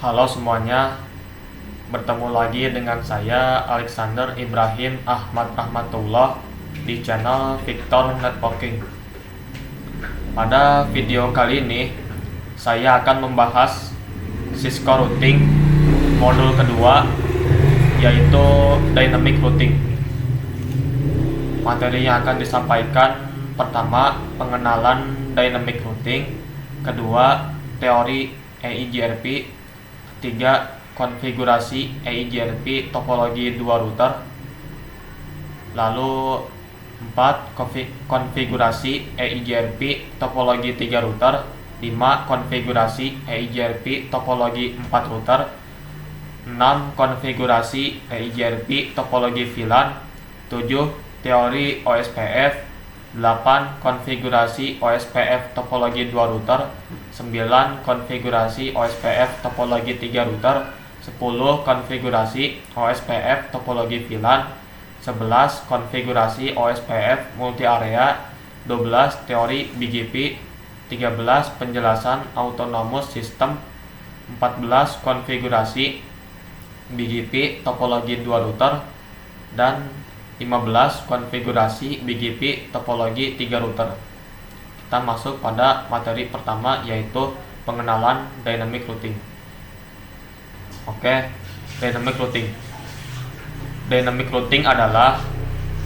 Halo semuanya, bertemu lagi dengan saya Alexander Ibrahim Ahmad Rahmatullah di channel Victor Networking. Pada video kali ini, saya akan membahas Cisco Routing modul kedua, yaitu Dynamic Routing. Materi yang akan disampaikan pertama, pengenalan Dynamic Routing, kedua, teori EIGRP, ketiga, konfigurasi EIGRP topologi 2 router, lalu 4, konfigurasi EIGRP topologi 3 router, 5, konfigurasi EIGRP topologi 4 router, 6, konfigurasi EIGRP topologi VLAN, 7, teori OSPF, 8, konfigurasi OSPF topologi 2 router, 9, konfigurasi OSPF topologi 3 router, 10, konfigurasi OSPF topologi VLAN, 11, konfigurasi OSPF multi area, 12, teori BGP, 13, penjelasan autonomous system, 14, konfigurasi BGP topologi 2 router, dan 15, konfigurasi BGP topologi 3 router. Kita masuk pada materi pertama, yaitu pengenalan Dynamic Routing. Oke, Dynamic Routing. Dynamic Routing adalah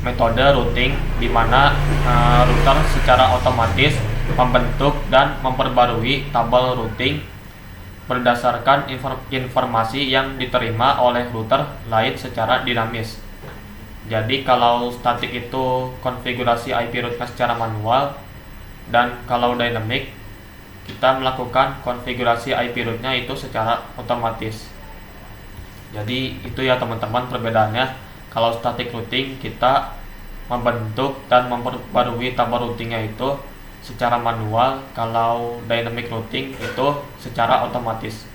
metode routing di mana router secara otomatis membentuk dan memperbarui tabel routing berdasarkan informasi yang diterima oleh router lain secara dinamis. Jadi kalau statik itu konfigurasi IP route secara manual, dan kalau dynamic kita melakukan konfigurasi IP route-nya itu secara otomatis. Jadi itu ya teman-teman perbedaannya. Kalau static routing kita membentuk dan memperbarui tabel routingnya itu secara manual, kalau dynamic routing itu secara otomatis.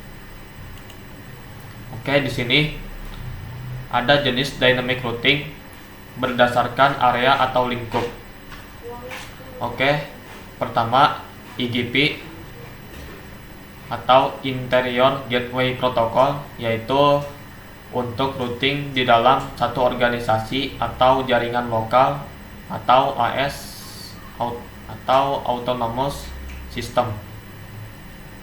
Oke, di sini ada jenis dynamic routing berdasarkan area atau lingkup. Oke, pertama IGP atau Interior Gateway Protocol, yaitu untuk routing di dalam satu organisasi atau jaringan lokal atau AS atau Autonomous System.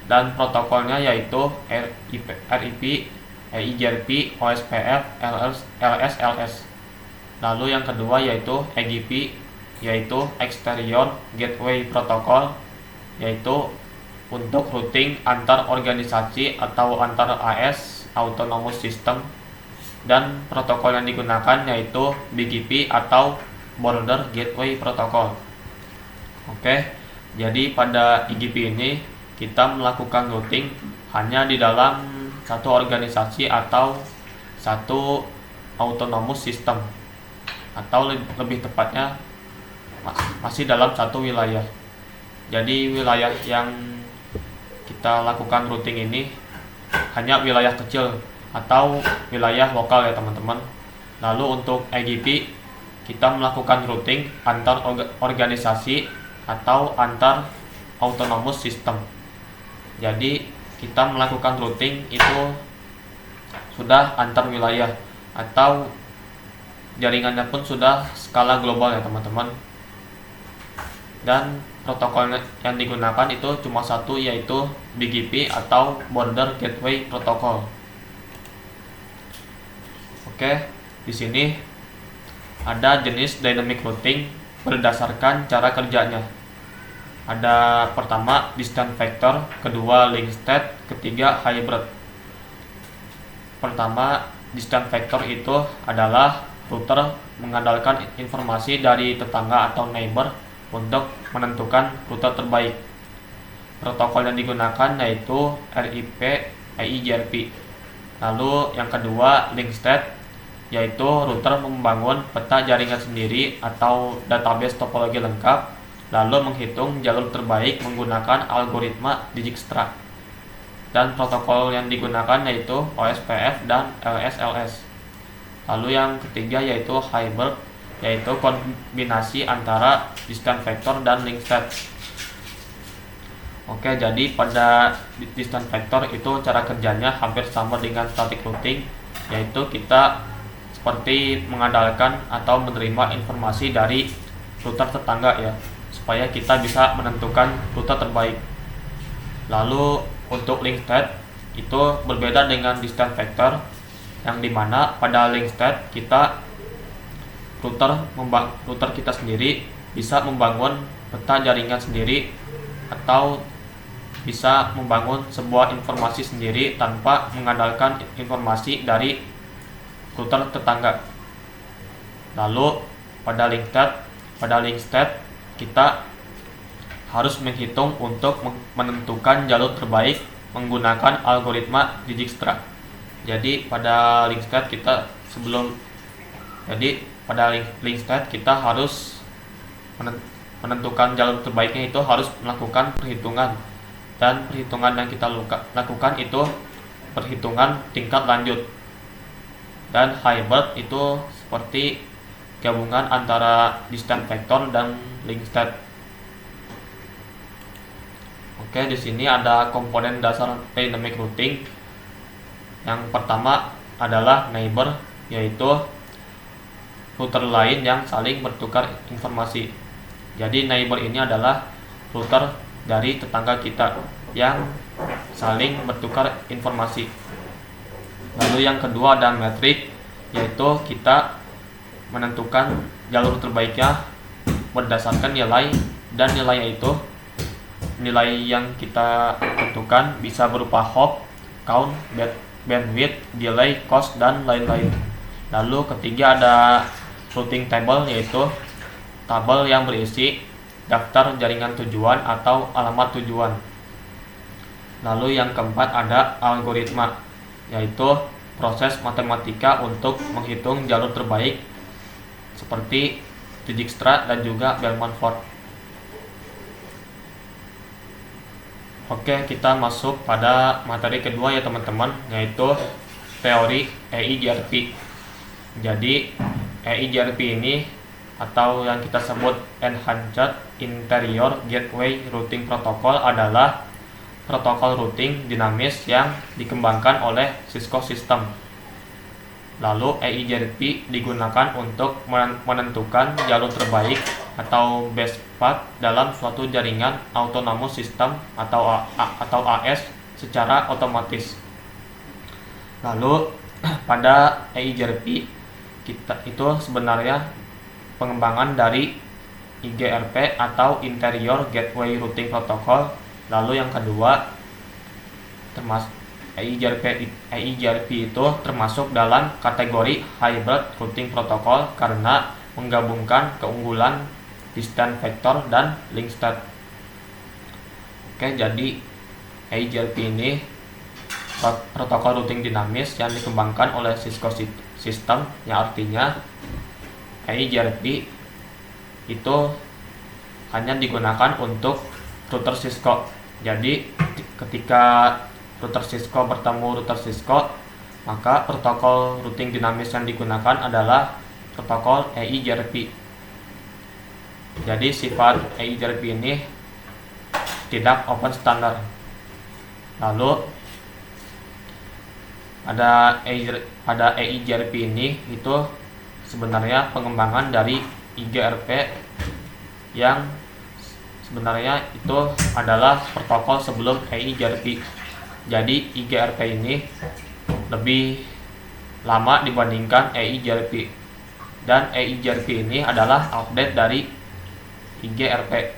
Dan protokolnya yaitu RIP, EIGRP, OSPF, LS. Lalu yang kedua yaitu EGP, yaitu Exterior Gateway Protocol, yaitu untuk routing antar organisasi atau antar AS Autonomous System. Dan protokol yang digunakan yaitu BGP atau Border Gateway Protocol. Oke, jadi pada IGP ini kita melakukan routing hanya di dalam satu organisasi atau satu autonomous system, atau lebih tepatnya masih dalam satu wilayah. Jadi wilayah yang kita lakukan routing ini hanya wilayah kecil atau wilayah lokal ya teman-teman. Lalu untuk EGP kita melakukan routing antar organisasi atau antar autonomous system. Jadi kita melakukan routing itu sudah antar wilayah atau jaringannya pun sudah skala global ya teman-teman. Dan protokol yang digunakan itu cuma satu, yaitu BGP atau Border Gateway Protocol. Oke, di sini ada jenis dynamic routing berdasarkan cara kerjanya. Ada pertama distance vector, kedua link state, ketiga hybrid. Pertama, distance vector itu adalah router mengandalkan informasi dari tetangga atau neighbor untuk menentukan rute terbaik. Protokol yang digunakan yaitu RIP, EIGRP. Lalu yang kedua link state, yaitu router membangun peta jaringan sendiri atau database topologi lengkap, lalu menghitung jalur terbaik menggunakan algoritma Dijkstra. Dan protokol yang digunakan yaitu OSPF dan LS. Lalu yang ketiga yaitu hybrid, yaitu kombinasi antara distance vector dan link state. Oke, jadi pada distance vector itu cara kerjanya hampir sama dengan static routing, yaitu kita seperti mengandalkan atau menerima informasi dari router tetangga ya, supaya kita bisa menentukan rute terbaik. Lalu untuk link state itu berbeda dengan distance vector, yang dimana pada link state kita router kita sendiri bisa membangun peta jaringan sendiri atau bisa membangun sebuah informasi sendiri tanpa mengandalkan informasi dari router tetangga. Lalu pada link state kita harus menghitung untuk menentukan jalur terbaik menggunakan algoritma Dijkstra. Jadi pada link state kita harus menentukan jalur terbaiknya itu harus melakukan perhitungan, dan perhitungan yang kita lakukan itu perhitungan tingkat lanjut, dan hybrid itu seperti gabungan antara distance vector dan link state. Oke, di sini ada komponen dasar dynamic routing. Yang pertama adalah neighbor, yaitu router lain yang saling bertukar informasi. Jadi neighbor ini adalah router dari tetangga kita yang saling bertukar informasi. Lalu yang kedua ada metrik, yaitu kita menentukan jalur terbaiknya berdasarkan nilai, dan nilai yang kita tentukan bisa berupa hop, count, bandwidth, delay, cost, dan lain-lain. Lalu ketiga ada routing table, yaitu tabel yang berisi daftar jaringan tujuan atau alamat tujuan. Lalu yang keempat ada algoritma, yaitu proses matematika untuk menghitung jalur terbaik seperti Dijkstra dan juga Bellman-Ford. Oke, kita masuk pada materi kedua ya teman-teman, yaitu teori EIGRP. Jadi EIGRP ini atau yang kita sebut Enhanced Interior Gateway Routing Protocol adalah protokol routing dinamis yang dikembangkan oleh Cisco System. Lalu EIGRP digunakan untuk menentukan jalur terbaik atau best path dalam suatu jaringan autonomous system atau AS secara otomatis. Lalu pada EIGRP kita itu sebenarnya pengembangan dari IGRP atau Interior Gateway Routing Protocol. Lalu yang kedua, termasuk EIGRP itu termasuk dalam kategori Hybrid Routing Protocol karena menggabungkan keunggulan distance vector dan link state. Oke, jadi EIGRP ini protokol routing dinamis yang dikembangkan oleh Cisco System, yang artinya EIGRP itu hanya digunakan untuk router Cisco. Jadi ketika router Cisco bertemu router Cisco, maka protokol routing dinamis yang digunakan adalah protokol EIGRP. Jadi sifat EIGRP ini tidak open standard. Lalu pada EIGRP ini itu sebenarnya pengembangan dari IGRP yang sebenarnya itu adalah protokol sebelum EIGRP. Jadi IGRP ini lebih lama dibandingkan EIGRP, dan EIGRP ini adalah update dari IGRP.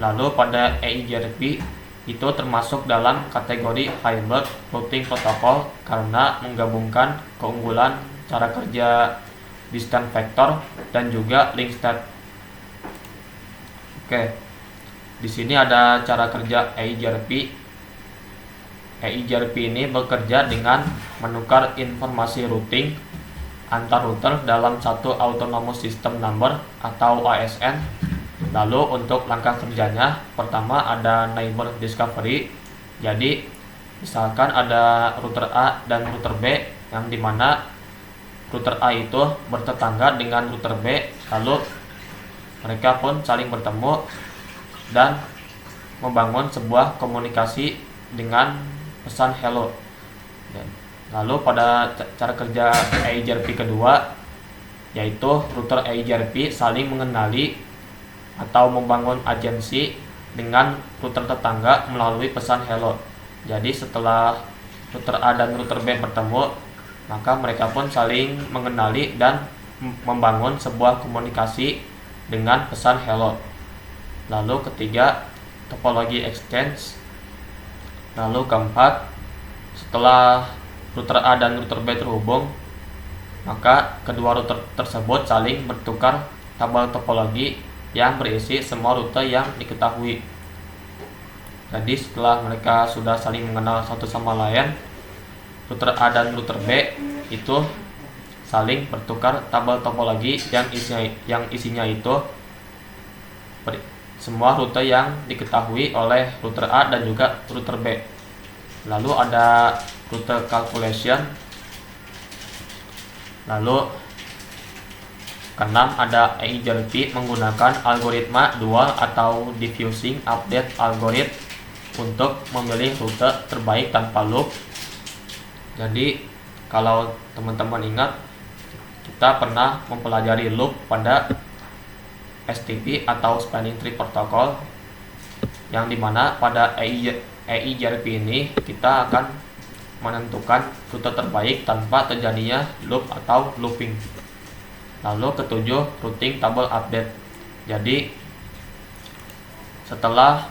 Lalu pada EIGRP itu termasuk dalam kategori Hybrid Routing Protocol karena menggabungkan keunggulan cara kerja distance vector dan juga link state. Oke, di sini ada cara kerja EIGRP. EIGRP ini bekerja dengan menukar informasi routing antar router dalam satu autonomous system number atau ASN. Lalu untuk langkah kerjanya, pertama ada neighbor discovery. Jadi misalkan ada router A dan router B, yang dimana router A itu bertetangga dengan router B, lalu mereka pun saling bertemu dan membangun sebuah komunikasi dengan pesan hello. Lalu pada cara kerja EIGRP kedua, yaitu router EIGRP saling mengenali atau membangun agensi dengan router tetangga melalui pesan hello. Jadi setelah router A dan router B bertemu, maka mereka pun saling mengenali dan membangun sebuah komunikasi dengan pesan hello. Lalu ketiga, topologi exchange. Lalu keempat, setelah router A dan router B terhubung, maka kedua router tersebut saling bertukar tabel topologi yang berisi semua rute yang diketahui. Jadi setelah mereka sudah saling mengenal satu sama lain, router A dan router B itu saling bertukar tabel topologi yang isinya itu semua rute yang diketahui oleh router A dan juga router B. Lalu ada rute calculation. Lalu keenam ada EIGRP menggunakan algoritma dual atau diffusing update algorithm untuk memilih rute terbaik tanpa loop. Jadi kalau teman-teman ingat, kita pernah mempelajari loop pada STP atau Spanning Tree Protocol, yang dimana pada EIGRP ini kita akan menentukan rute terbaik tanpa terjadinya loop atau looping. Lalu ketujuh, routing table update. Jadi setelah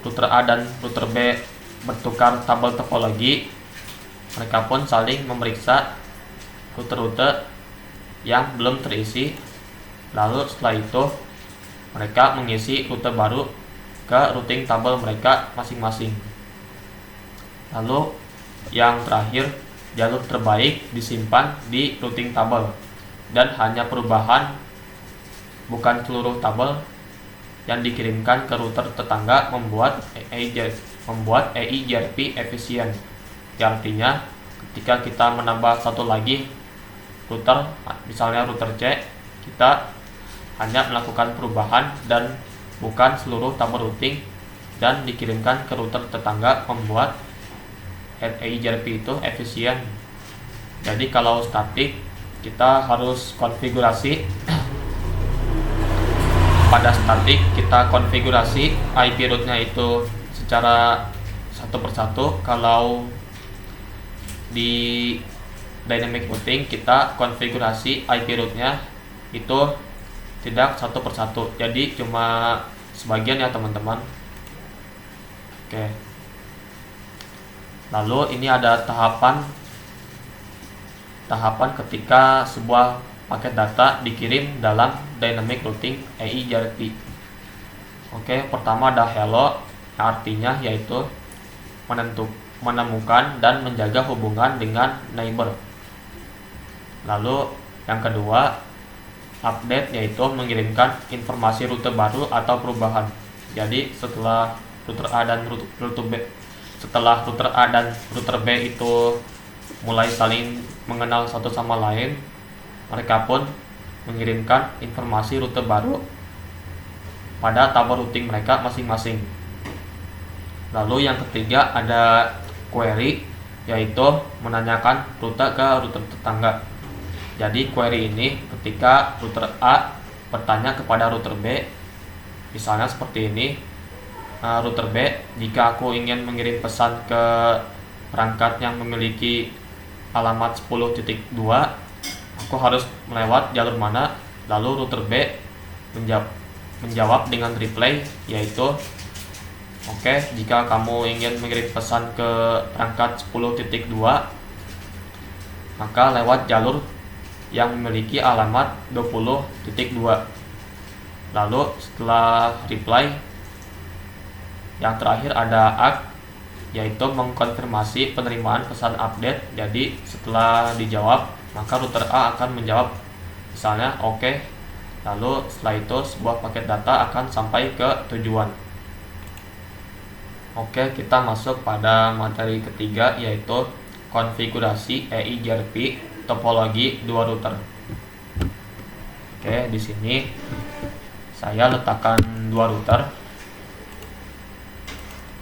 router A dan router B bertukar tabel topologi, mereka pun saling memeriksa rute-rute yang belum terisi. Lalu setelah itu mereka mengisi rute baru ke routing table mereka masing-masing. Lalu yang terakhir, jalur terbaik disimpan di routing table dan hanya perubahan, bukan seluruh tabel yang dikirimkan ke router tetangga membuat EIGRP efisien. Artinya ketika kita menambah satu lagi router, misalnya router C, kita hanya melakukan perubahan dan bukan seluruh tabel routing dan dikirimkan ke router tetangga membuat EIGRP itu efisien. Jadi kalau statik, kita harus konfigurasi. Pada statik kita konfigurasi IP root-nya itu secara satu persatu. Kalau di dynamic routing kita konfigurasi IP root-nya itu tidak satu persatu, jadi cuma sebagian ya teman-teman. Oke. Lalu ini ada tahapan ketika sebuah paket data dikirim dalam dynamic routing EIGRP. Oke, pertama ada hello, yang artinya yaitu menemukan dan menjaga hubungan dengan neighbor. Lalu yang kedua, update, yaitu mengirimkan informasi rute baru atau perubahan. Jadi setelah router A dan router B itu mulai saling mengenal satu sama lain, mereka pun mengirimkan informasi rute baru pada tabel routing mereka masing-masing. Lalu yang ketiga ada query, yaitu menanyakan rute ke router tetangga. Jadi query ini ketika router A bertanya kepada router B, misalnya seperti ini, router B, jika aku ingin mengirim pesan ke perangkat yang memiliki alamat 10.2, aku harus melewat jalur mana? Lalu router B menjawab dengan reply, yaitu oke, jika kamu ingin mengirim pesan ke perangkat 10.2, maka lewat jalur yang memiliki alamat 20.2. Lalu setelah reply, yang terakhir ada ACK, yaitu mengkonfirmasi penerimaan pesan update. Jadi setelah dijawab, maka router A akan menjawab misalnya oke. Lalu setelah itu sebuah paket data akan sampai ke tujuan. Oke, kita masuk pada materi ketiga, yaitu konfigurasi EIGRP topologi dua router. Oke, di sini saya letakkan dua router.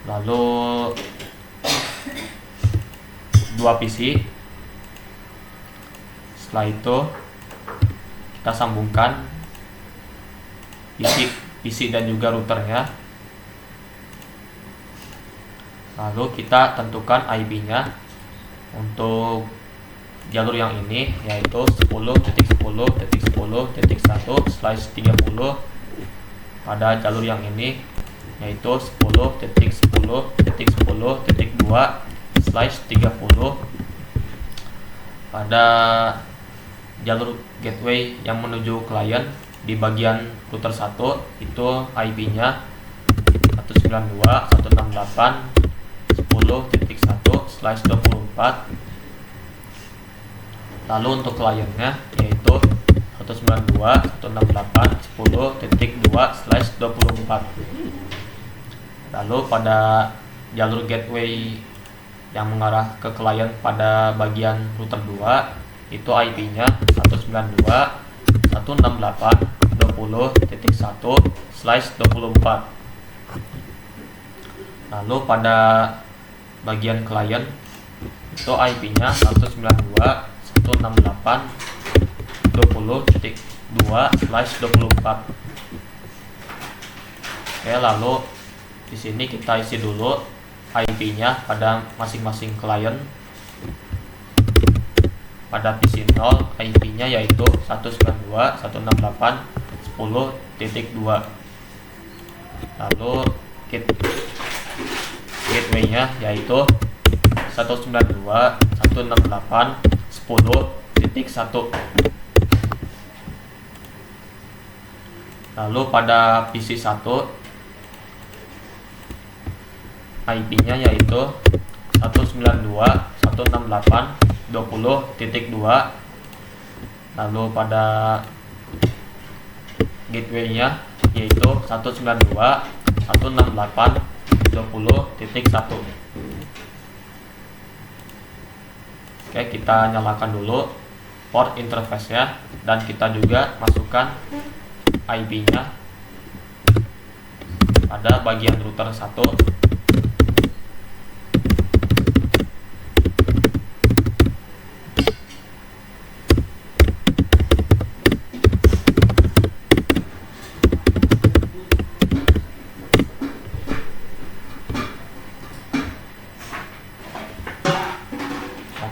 lalu 2 PC. Setelah itu kita sambungkan PC dan juga routernya. Lalu kita tentukan IP-nya untuk jalur yang ini, yaitu 10.10.10.1/30. Pada jalur yang ini yaitu 10.10.10.2/30. Pada jalur gateway yang menuju klien di bagian router 1 itu IP-nya 192.168.10.1/24. Lalu untuk kliennya yaitu 192.168.10.2/24. Lalu pada jalur gateway yang mengarah ke klien pada bagian router 2 itu IP-nya 192.168.20.1/24. Lalu pada bagian klien itu IP-nya 192.168.20.2/24. Oke, lalu di sini kita isi dulu IP-nya pada masing-masing klien. Pada PC 0 IP-nya yaitu 192.168.10.2. Lalu gateway-nya yaitu 192.168.10.1. Lalu pada PC 1 IP-nya yaitu 192.168.20.2. Lalu pada gateway-nya yaitu 192.168.20.1. Oke, kita nyalakan dulu port interface-nya dan kita juga masukkan IP-nya pada bagian router 1.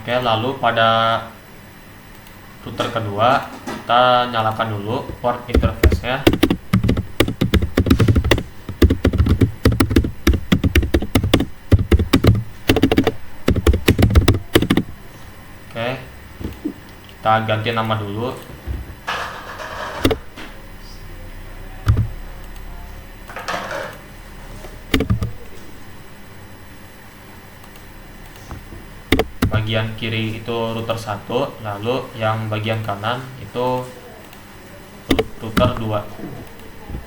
Oke, lalu pada router kedua kita nyalakan dulu port interface-nya. Oke, kita ganti nama dulu. Bagian kiri itu router 1, lalu yang bagian kanan itu router 2.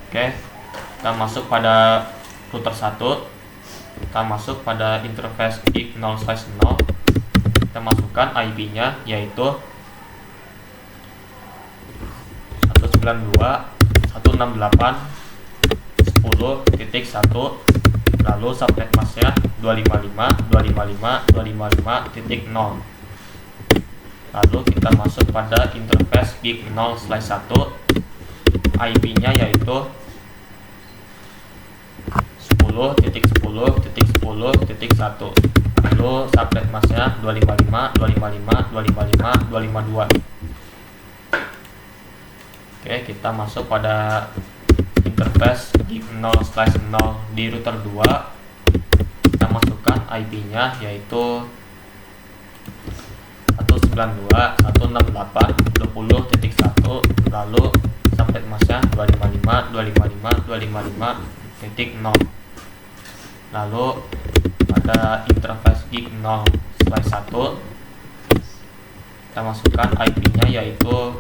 Oke, kita masuk pada router 1, kita masuk pada interface IP 0/0. Kita masukkan IP-nya yaitu 192.168.10.1. lalu subnet masknya 255.255.255.0. Lalu kita masuk pada interface gig 0/1. IP-nya yaitu 10.10.10.1. Lalu subnet masknya 255.255.255.252. Oke, kita masuk pada interface gig 0/0 di router 2. Kita masukkan IP-nya yaitu 192.168.20.1. lalu subnet masknya 255.255.255.0. lalu pada interface gig 0/1 kita masukkan IP-nya yaitu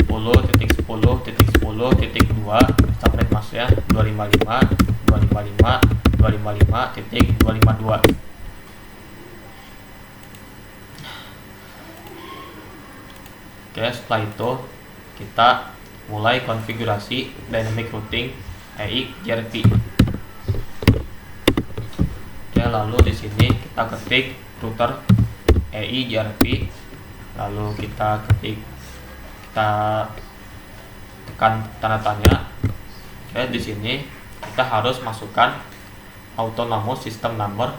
10.10.10.2. subnet masknya 255.255.255.252. Oke, setelah itu kita mulai konfigurasi dynamic routing EIC gRP. lalu di sini kita ketik router EIGRP, lalu kita tekan tanda tanya. Oke, di sini kita harus masukkan autonomous system number.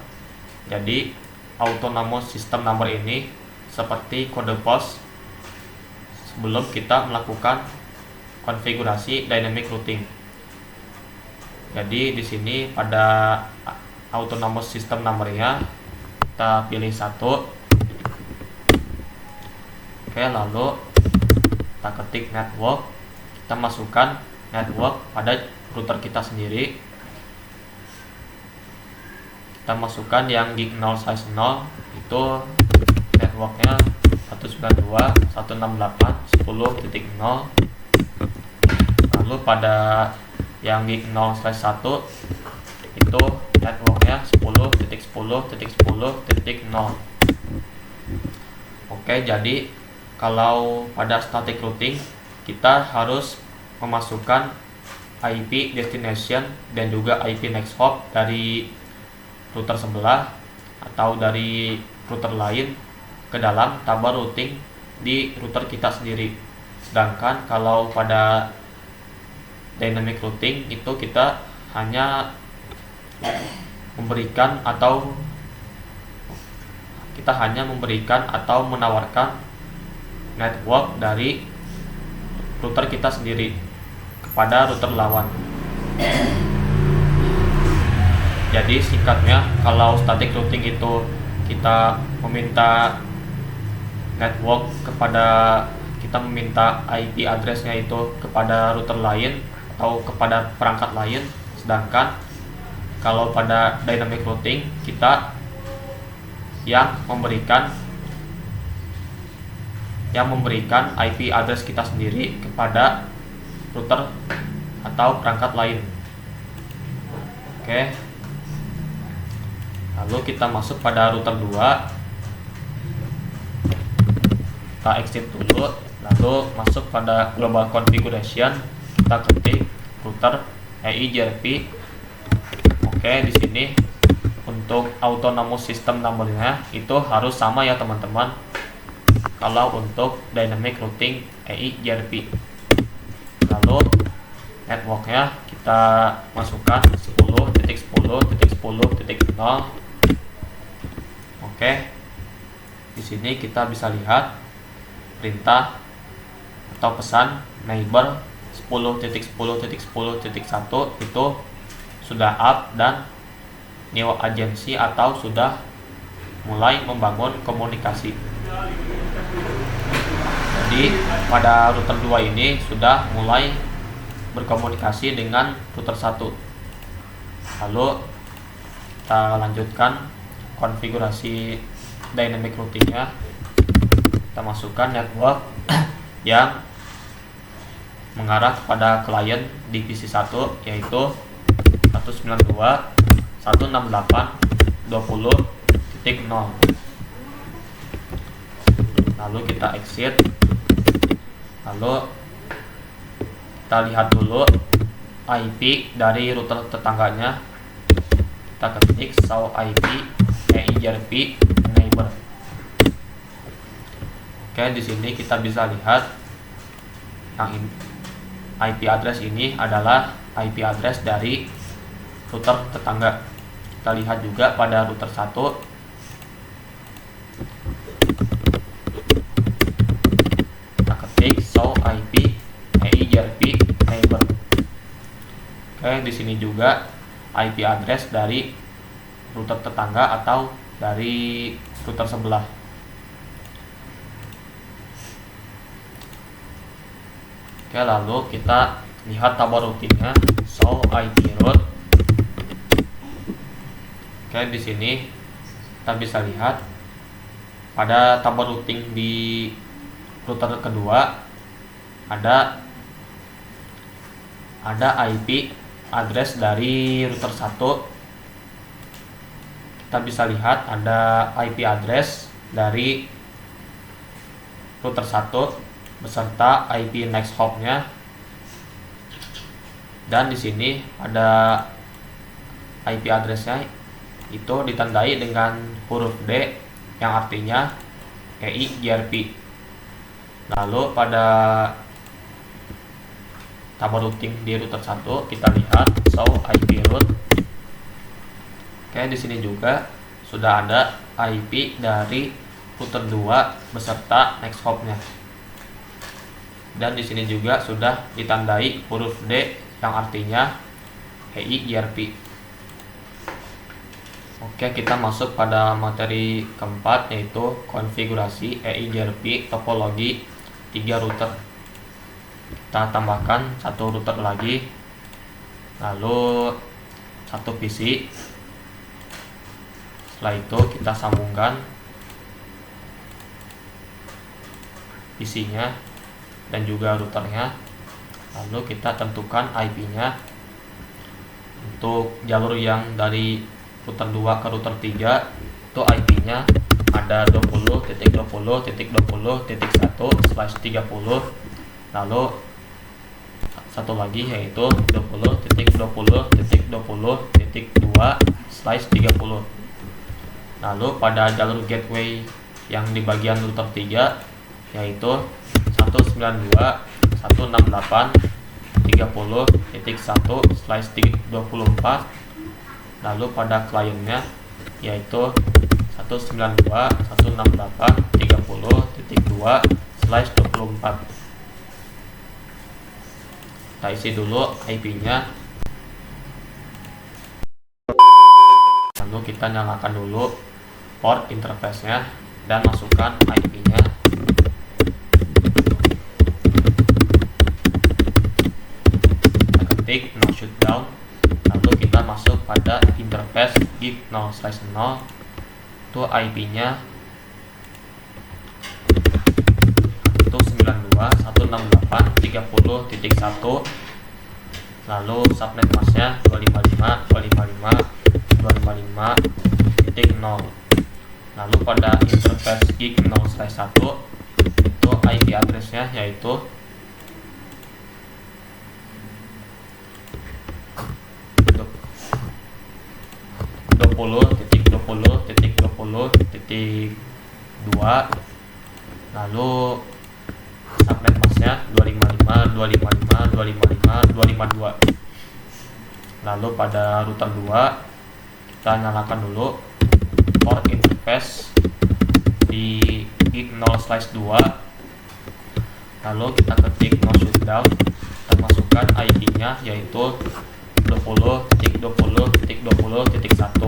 Jadi autonomous system number ini seperti kode pos sebelum kita melakukan konfigurasi dynamic routing. Jadi di sini pada autonomous system numbernya kita pilih 1. Oke, lalu kita ketik network, kita masukkan network pada router kita sendiri. Kita masukkan yang gig 0/0 itu networknya 192.168.10.0. Lalu pada yang gig 0/1 itu networknya 10.10.10.0. Oke, jadi kalau pada static routing kita harus memasukkan IP destination dan juga IP next hop dari router sebelah atau dari router lain ke dalam tabel routing di router kita sendiri. Sedangkan kalau pada dynamic routing itu kita hanya memberikan atau menawarkan network dari router kita sendiri kepada router lawan. Jadi singkatnya, kalau static routing itu kita meminta network kita meminta IP addressnya itu kepada router lain atau kepada perangkat lain. Sedangkan kalau pada dynamic routing kita yang memberikan IP address kita sendiri kepada router atau perangkat lain. Oke. Lalu kita masuk pada router 2. Kita exit dulu, lalu masuk pada global configuration, kita ketik router EIGRP. Oke, di sini untuk autonomous system numbernya itu harus sama ya teman-teman. Kalau untuk dynamic routing EIGRP, lalu networknya kita masukkan 10.10.10.0. Oke, di sini kita bisa lihat perintah atau pesan neighbor 10.10.10.1 itu sudah up dan new agency atau sudah mulai membangun komunikasi. Jadi pada router 2 ini sudah mulai berkomunikasi dengan router 1. Lalu kita lanjutkan konfigurasi dynamic routingnya. Kita masukkan network yang mengarah kepada klien di PC 1 yaitu 192.168.20.0. Lalu kita exit. Lalu kita lihat dulu IP dari router tetangganya. Kita ketik show IP EIGRP neighbor. Oke, di sini kita bisa lihat yang IP address ini adalah IP address dari router tetangga. Kita lihat juga pada router 1. Kita ketik show IP EIGRP neighbor. Oke, di sini juga IP address dari router tetangga atau dari router sebelah. Oke, lalu kita lihat tabel routingnya show IP route. Oke, di sini kita bisa lihat pada tabel routing di router kedua ada IP address dari router 1. Kita bisa lihat ada IP address dari router 1 beserta IP next hop-nya. Dan di sini ada IP address-nya itu ditandai dengan huruf D yang artinya EIGRP. Lalu pada tabel routing di router 1 kita lihat show IP route. Oke, di sini juga sudah ada IP dari router 2 beserta next hop-nya. Dan di sini juga sudah ditandai huruf D yang artinya EIGRP. Oke, kita masuk pada materi keempat, yaitu konfigurasi EIGRP topologi 3 router. Kita tambahkan satu router lagi, lalu satu PC. Setelah itu kita sambungkan PC-nya dan juga routernya. Lalu kita tentukan IP-nya. Untuk jalur yang dari router 2 ke router 3 itu IP-nya ada 20.20.20.1/30. Lalu satu lagi yaitu 20.20.20.2/30. Lalu pada jalur gateway yang di bagian router 3 yaitu 192.168.30.1/24. Lalu pada kliennya yaitu 192.168.30.2/24. Kita isi dulu IP-nya. Lalu kita nyalakan dulu port interface-nya dan masukkan IP-nya. Kita ketik no shutdown. Lalu kita masuk pada interface gig 0/0. Itu IP-nya 192.168.30.1. Lalu subnet masknya 255.255.255.0. Lalu pada interface gig 0/1 itu IP address-nya yaitu 20.20.20.2. Lalu subnet masknya 255.255.255.252. Lalu pada router 2 kita nyalakan dulu port interface di gig 0/2. Lalu kita ketik no shutdown dan masukkan IP-nya yaitu 20.20.20.1.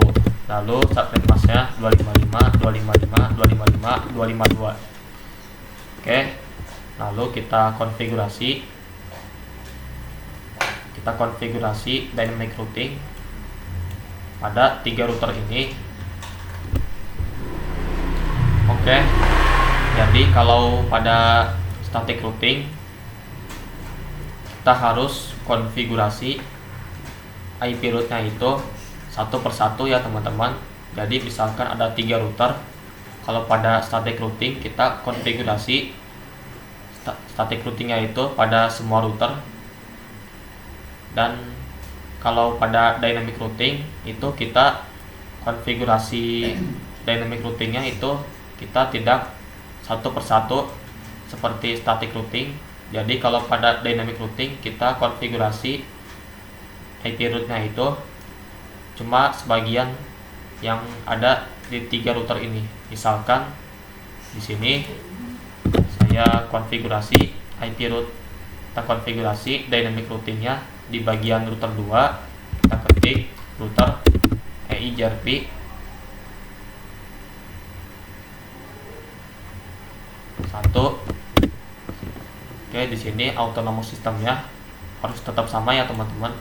Lalu subnet masknya 255.255.255.252. Oke, lalu kita konfigurasi dynamic routing pada 3 router ini. Oke, jadi kalau pada static routing kita harus konfigurasi IP route-nya itu satu persatu ya teman-teman. Jadi misalkan ada 3 router, kalau pada static routing kita konfigurasi static routingnya itu pada semua router. Dan kalau pada dynamic routing itu kita konfigurasi dynamic routingnya itu kita tidak satu persatu seperti static routing. Jadi kalau pada dynamic routing kita konfigurasi IP route-nya itu cuma sebagian yang ada di 3 router ini. Misalkan di sini saya konfigurasi IP route, kita konfigurasi dynamic routing-nya di bagian router 2, kita ketik router EIGRP. Satu. Oke, di sini autonomous sistemnya harus tetap sama ya teman-teman.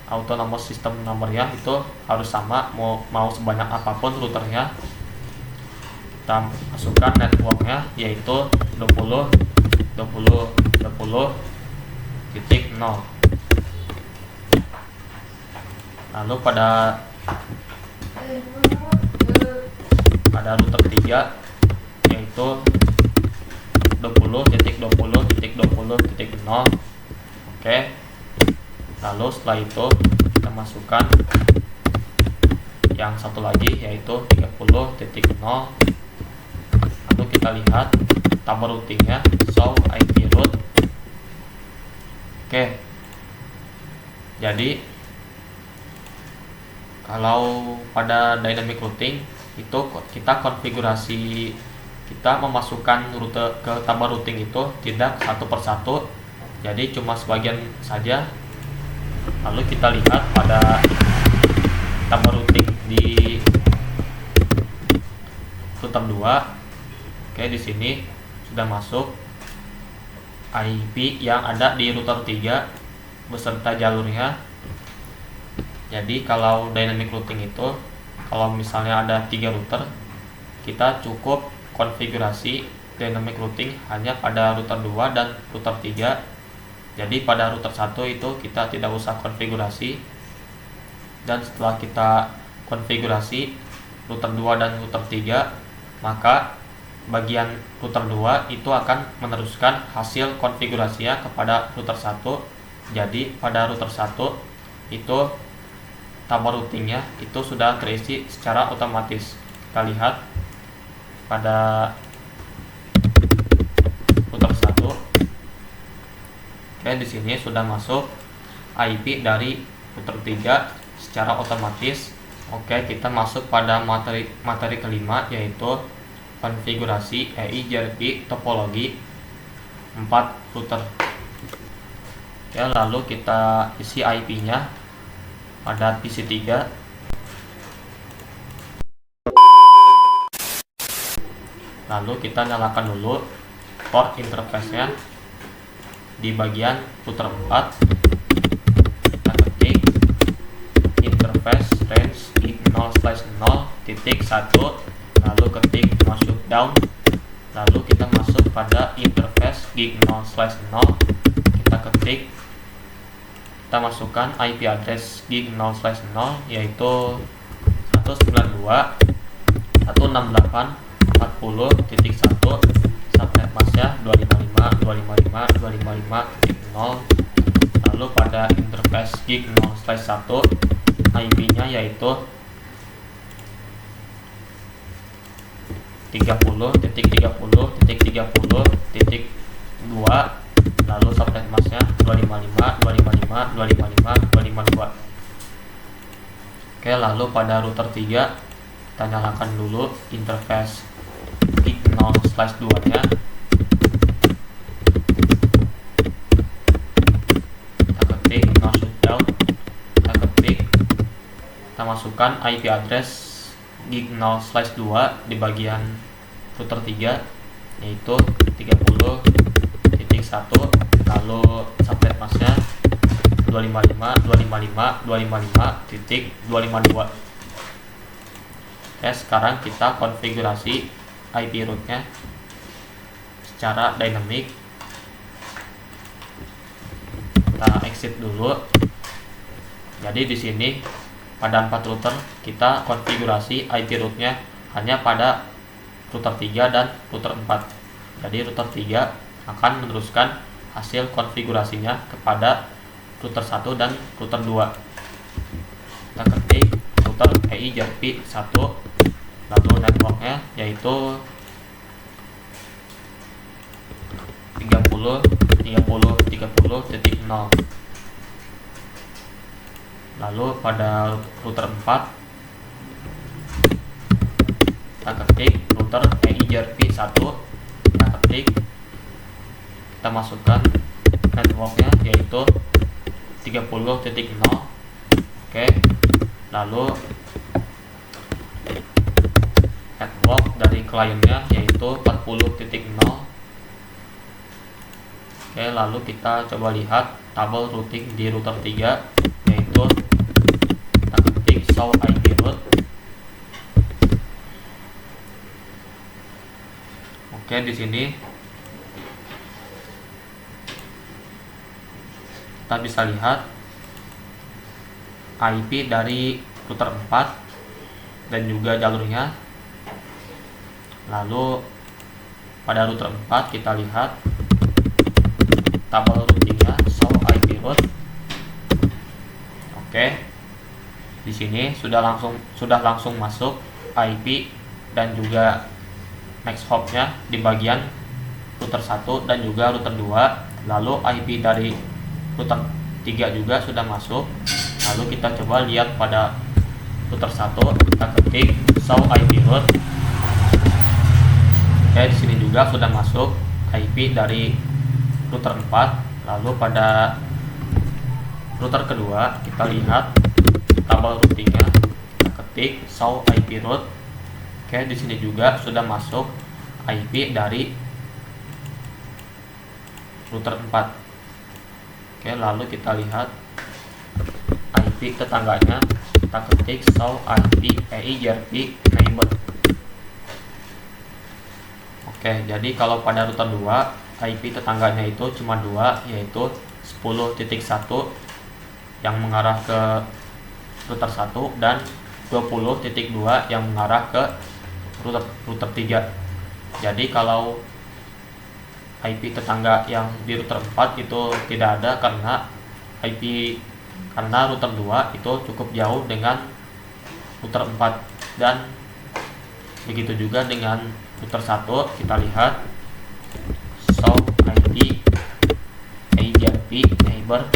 Autonomous system nomornya itu harus sama, mau sebanyak apapun routernya. Kita masukkan networknya yaitu 20.20.20.0. Lalu pada router 3 yaitu 20.20.20.0. Oke. Lalu setelah itu kita masukkan yang satu lagi yaitu 30.0. Lalu kita lihat tabel routingnya, show IP route. Oke, jadi kalau pada dynamic routing itu kita konfigurasi, kita memasukkan rute ke tabel routing itu tidak satu persatu, jadi cuma sebagian saja. Lalu kita lihat pada tabel routing di router 2. Oke, di sini sudah masuk IP yang ada di router 3 beserta jalurnya. Jadi kalau dynamic routing itu, kalau misalnya ada 3 router, kita cukup konfigurasi dynamic routing hanya pada router 2 dan router 3. Jadi pada router 1 itu kita tidak usah konfigurasi, dan setelah kita konfigurasi router 2 dan router 3, maka bagian router 2 itu akan meneruskan hasil konfigurasinya kepada router 1. Jadi pada router 1 itu tabel routingnya itu sudah terisi secara otomatis. Kita lihat pada router 1. Oke, di sini sudah masuk IP dari router 3 secara otomatis. Oke, kita masuk pada materi kelima, yaitu konfigurasi EIGRP topologi 4 router. Ya, lalu kita isi IP-nya pada PC3. Lalu kita nyalakan dulu port interface-nya di bagian router 4. Kita ketik interface range 0/0.1, lalu ketik no shutdown. Lalu kita masuk pada interface gig 0/0. Kita ketik, kita masukkan IP address gig 0/0 yaitu 192.168.40.1, subnet masknya 255.255.255.0. Lalu pada interface gig 0/1 IP-nya yaitu 30.30.30.2, lalu subnet masknya 255.255.255.252. Oke, lalu pada router 3 kita nyalakan dulu interface gig 0/2 nya. Kita ketik no shutdown. Kita masukkan IP address gig 0/2 di bagian router 3 yaitu 30.1, lalu subnet masknya 255.255.252. Oke, sekarang kita konfigurasi IP route-nya secara dynamic. Kita exit dulu. Jadi di sini pada 4 router kita konfigurasi IP route-nya hanya pada router 3 dan router 4. Jadi router 3 akan meneruskan hasil konfigurasinya kepada router 1 dan router 2. Kita ketik router EIGRP 1, lalu networknya yaitu 30.30.30.0. Lalu pada router 4 kita ketik router EIGRP 1. Kita ketik, kita masukkan networknya yaitu 30.0. Oke, lalu network dari kliennya yaitu 40.0. Oke, lalu kita coba lihat tabel routing di router 3 yaitu kita ketik show IP route. Oke, di sini kita bisa lihat IP dari router 4 dan juga jalurnya. Lalu pada router 4 kita lihat tabel routingnya show IP route. Oke, Di sini sudah langsung masuk IP dan juga next hop-nya di bagian router 1 dan juga router 2. Lalu IP dari router 3 juga sudah masuk. Lalu kita coba lihat pada router 1, kita ketik show IP route. Oke, di sini juga sudah masuk IP dari router 4. Lalu pada router kedua kita lihat tabel routingnya, kita ketik show IP route. Oke, di sini juga sudah masuk IP dari router 4. Oke, lalu kita lihat IP tetangganya, kita ketik show IP EIGRP neighbor. Oke, jadi kalau pada router 2 IP tetangganya itu cuma 2, yaitu 10.1 yang mengarah ke router 1 dan 20.2 yang mengarah ke router 3. Jadi kalau IP tetangga yang di router 4 itu tidak ada karena router 2 itu cukup jauh dengan router 4. Dan begitu juga dengan router 1, kita lihat show IP EIGRP neighbor.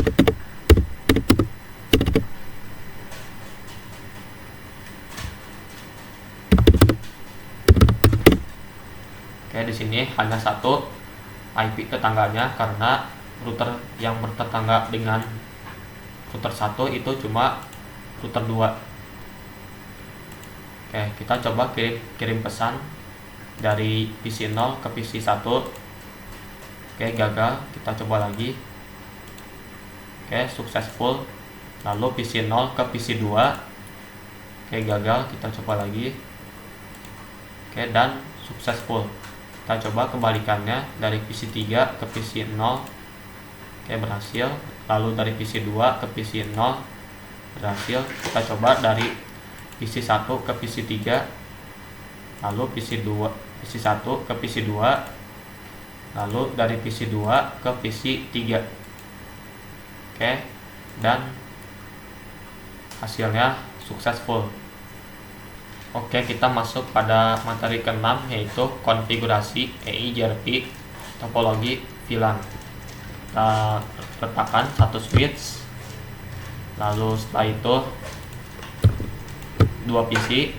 Oke, di sini hanya satu IP tetangganya karena router yang bertetangga dengan router 1 itu cuma router 2. Oke, kita coba kirim pesan dari PC 0 ke PC 1. Oke, gagal. Kita coba lagi. Oke, successful. Lalu PC 0 ke PC 2. Oke, gagal. Kita coba lagi. Oke, dan successful. Kita coba kebalikannya dari PC 3 ke PC 0. Oke, berhasil. Lalu dari PC 2 ke PC 0 berhasil. Kita coba dari PC 1 ke PC 3. Lalu PC 1 ke PC 2. Lalu dari PC 2 ke PC 3. Oke, dan hasilnya successful. Oke, kita masuk pada materi ke-6, yaitu konfigurasi EIGRP topologi VLAN. Kita letakkan satu switch, lalu setelah itu dua PC,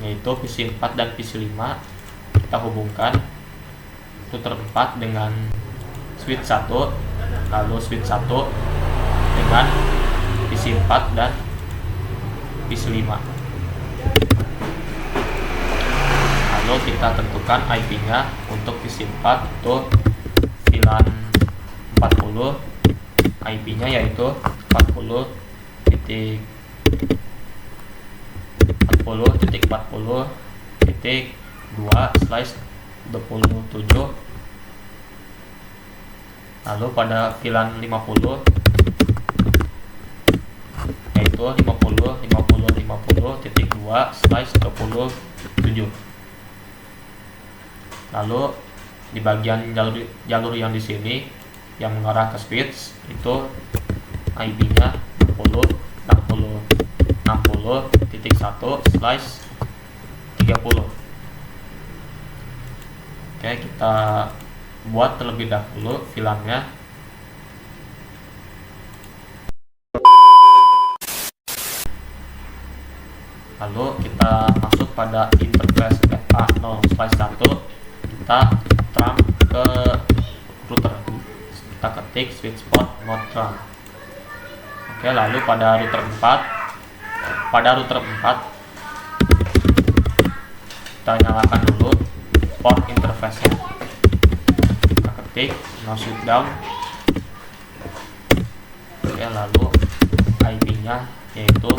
yaitu PC 4 dan PC 5. Kita hubungkan router 4 dengan switch 1, lalu switch 1 dengan PC 4 dan PC 5. Lalu kita tentukan IP-nya untuk PC 4 itu VLAN 40. IP-nya yaitu 40.40.2/27. Lalu pada VLAN 50 yaitu 50.50.50.2/27. Lalu di bagian jalur yang di sini yang mengarah ke switch itu IP-nya 60.60.1/30. Oke, kita buat terlebih dahulu VLAN-nya. Lalu kita masuk pada interface FA0/1. Kita trunk ke router, kita ketik switch port mode trunk. Oke, lalu pada router 4 kita nyalakan dulu port interface nya, kita ketik no shutdown. Oke, lalu IP nya yaitu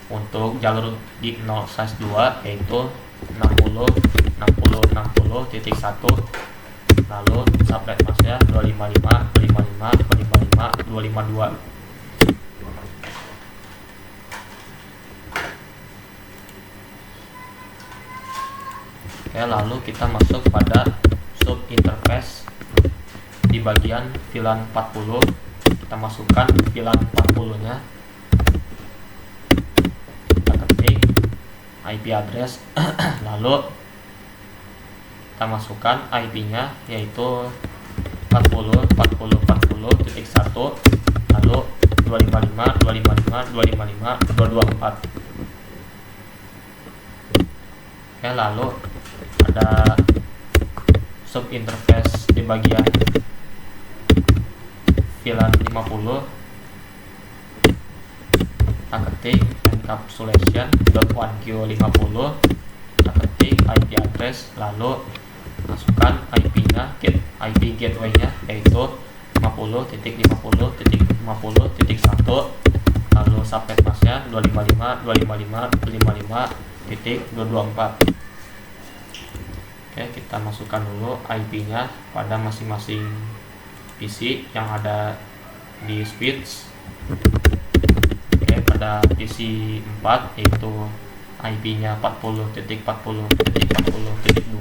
untuk jalur di 0/2 yaitu 60.60.60.1. lalu subnet masknya 255.255.252. Oke, lalu kita masuk pada sub interface di bagian VLAN 40. Kita masukkan VLAN 40 nya. IP address. Lalu kita masukkan IP-nya yaitu 40.40.40.1, lalu 255.255.254. Oke, lalu ada sub interface di bagian VLAN 50. Kita ketik encapsulation.1q50, kita ketik IP address, lalu masukkan IP-nya, IP gateway-nya yaitu 50.50.50.1, lalu subnet mask-nya 255.255.55.224. Oke, kita masukkan dulu IP-nya pada masing-masing PC yang ada di switch. Oke, pada PC 4 yaitu IP-nya 40.40.40.2,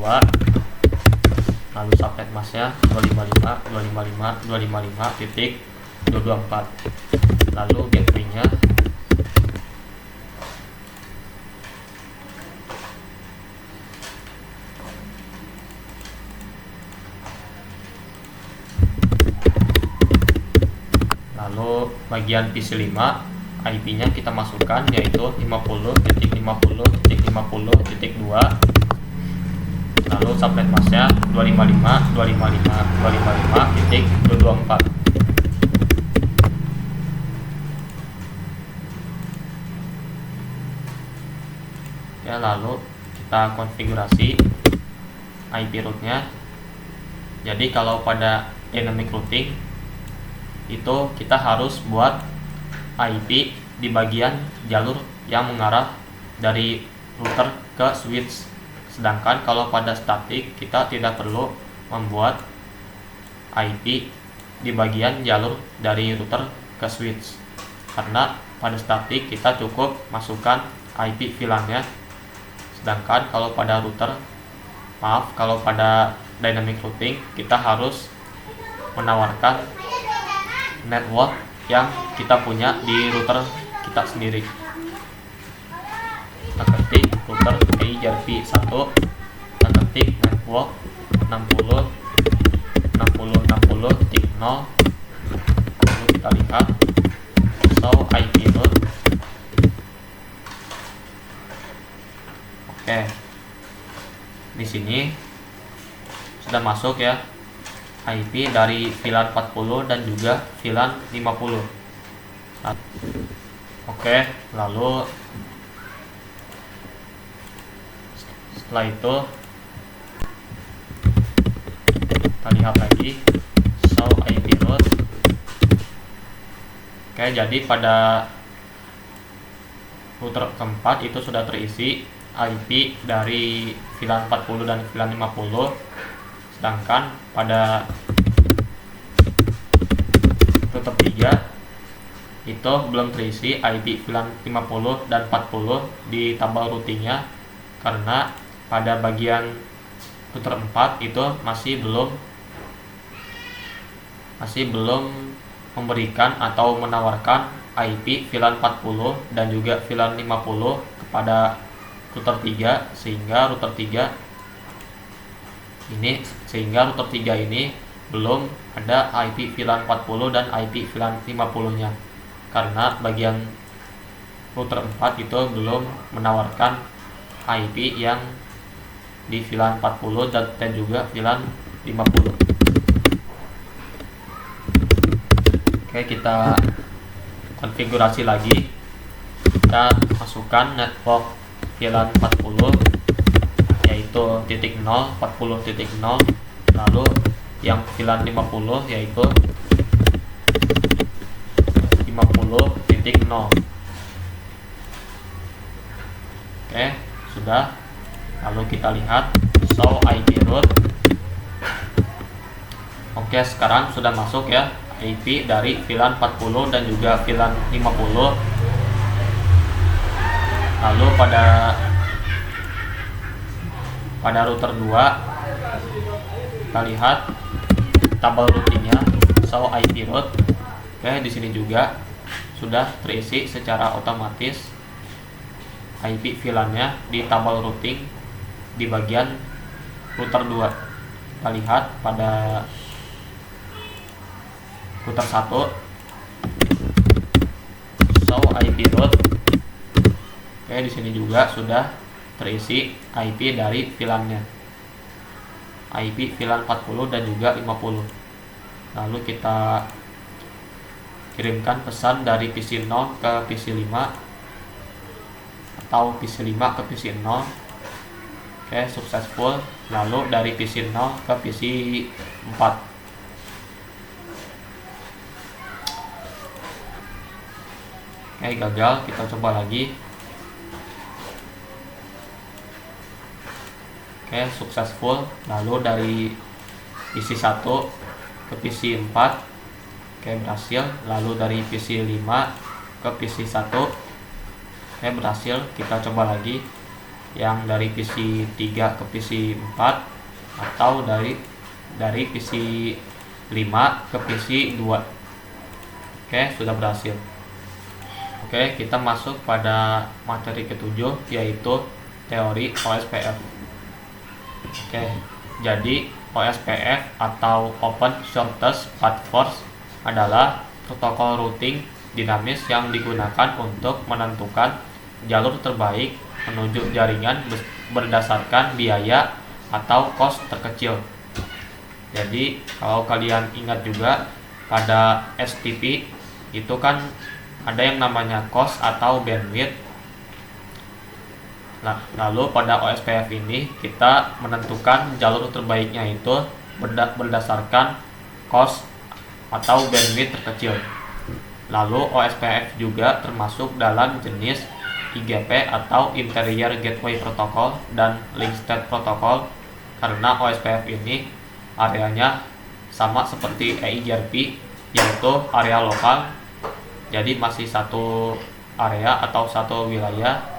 lalu subnet mask-nya 255.255.254, lalu gateway-nya lalu bagian PC 5 IP-nya kita masukkan yaitu 50.50.50.2, lalu subnet mask-nya 255.255.254. Ya, lalu kita konfigurasi IP root-nya. Jadi kalau pada dynamic routing itu kita harus buat IP di bagian jalur yang mengarah dari router ke switch. Sedangkan kalau pada static kita tidak perlu membuat IP di bagian jalur dari router ke switch, karena pada static kita cukup masukkan IP VLAN-nya. Sedangkan kalau pada kalau pada dynamic routing kita harus menawarkan network yang kita punya di router kita sendiri. Kita ketik router EIGRP 1, kita ketik network 60.60.60.0, lalu kita lihat show IP root. Oke, di sini sudah masuk ya IP dari VLAN 40 dan juga VLAN 50. Oke, lalu setelah itu kita lihat lagi show IP root. Oke, jadi pada router keempat itu sudah terisi IP dari VLAN 40 dan VLAN 50. Sedangkan pada router 3 itu belum terisi IP VLAN 50 dan 40 di tabel routingnya, karena pada bagian router 4 itu masih belum memberikan atau menawarkan IP VLAN 40 dan juga VLAN 50 kepada router 3, sehingga router 3 ini belum ada IP VLAN 40 dan IP VLAN 50-nya, karena bagian router 4 itu belum menawarkan IP yang di VLAN 40 dan juga VLAN 50. Oke, kita konfigurasi lagi. Kita masukkan network VLAN 40 yaitu titik 0, 40.0, lalu yang VLAN 50 yaitu 50.0. Oke, sudah. Lalu kita lihat show IP root. Oke, sekarang sudah masuk ya IP dari VLAN 40 dan juga VLAN 50. Lalu pada router 2 kita lihat tabel routingnya show IP root. Oke, di sini juga sudah terisi secara otomatis IP VLAN-nya di tabel routing di bagian router 2. Kita lihat pada router 1, show IP route. Oke, di sini juga sudah terisi IP dari VLAN-nya, IP VLAN 40 dan juga 50. Lalu kita kirimkan pesan dari PC 0 ke PC 5 atau PC 5 ke PC 0. Oke, successful. Lalu dari PC 0 ke PC 4. Oke, gagal. Kita coba lagi. Oke, successful. Lalu dari PC 1 ke PC 4. Oke, berhasil. Lalu dari PC 5 ke PC 1. Oke, berhasil. Kita coba lagi yang dari PC 3 ke PC 4 atau dari PC 5 ke PC 2. Oke, sudah berhasil. Oke, kita masuk pada materi ketujuh, yaitu teori OSPF. Oke, jadi OSPF atau Open Shortest Path Force adalah protokol routing dinamis yang digunakan untuk menentukan jalur terbaik menuju jaringan berdasarkan biaya atau cost terkecil. Jadi kalau kalian ingat juga pada STP itu kan ada yang namanya cost atau bandwidth. Nah, lalu pada OSPF ini kita menentukan jalur terbaiknya itu berdasarkan cost atau bandwidth terkecil. Lalu OSPF juga termasuk dalam jenis IGP atau Interior Gateway Protocol dan Link State Protocol, karena OSPF ini areanya sama seperti EIGRP, yaitu area lokal. Jadi masih satu area atau satu wilayah.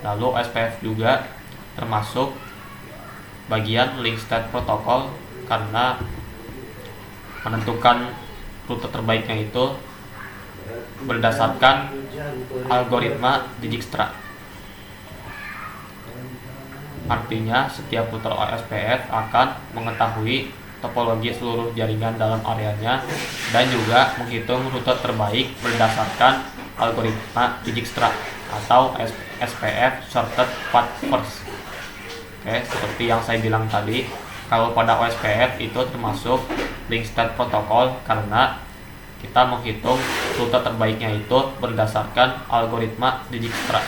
Lalu OSPF juga termasuk bagian Link State Protocol karena menentukan rute terbaiknya itu berdasarkan algoritma Dijkstra. Artinya setiap router OSPF akan mengetahui topologi seluruh jaringan dalam areanya dan juga menghitung rute terbaik berdasarkan algoritma Dijkstra atau SPF Shortest Path Force. Oke, seperti yang saya bilang tadi, kalau pada OSPF itu termasuk Link State Protocol karena kita menghitung rute terbaiknya itu berdasarkan algoritma Dijkstra.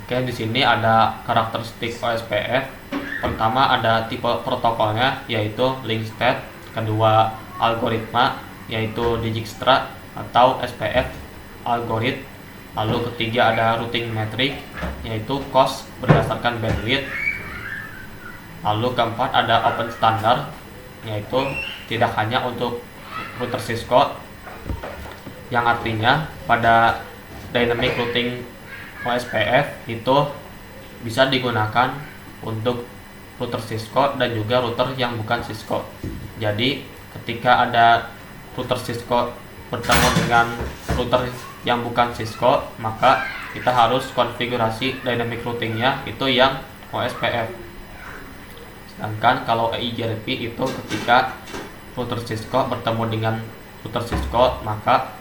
Oke, di sini ada karakteristik OSPF. Pertama ada tipe protokolnya yaitu Link State, kedua algoritma yaitu Dijkstra atau SPF algoritma, lalu ketiga ada routing metric yaitu cost berdasarkan bandwidth, lalu keempat ada open standard yaitu tidak hanya untuk router Cisco, yang artinya pada dynamic routing OSPF itu bisa digunakan untuk router Cisco dan juga router yang bukan Cisco. Jadi ketika ada router Cisco bertemu dengan router yang bukan Cisco, maka kita harus konfigurasi dynamic routingnya itu yang OSPF. Sedangkan kalau EIGRP itu ketika router Cisco bertemu dengan router Cisco, maka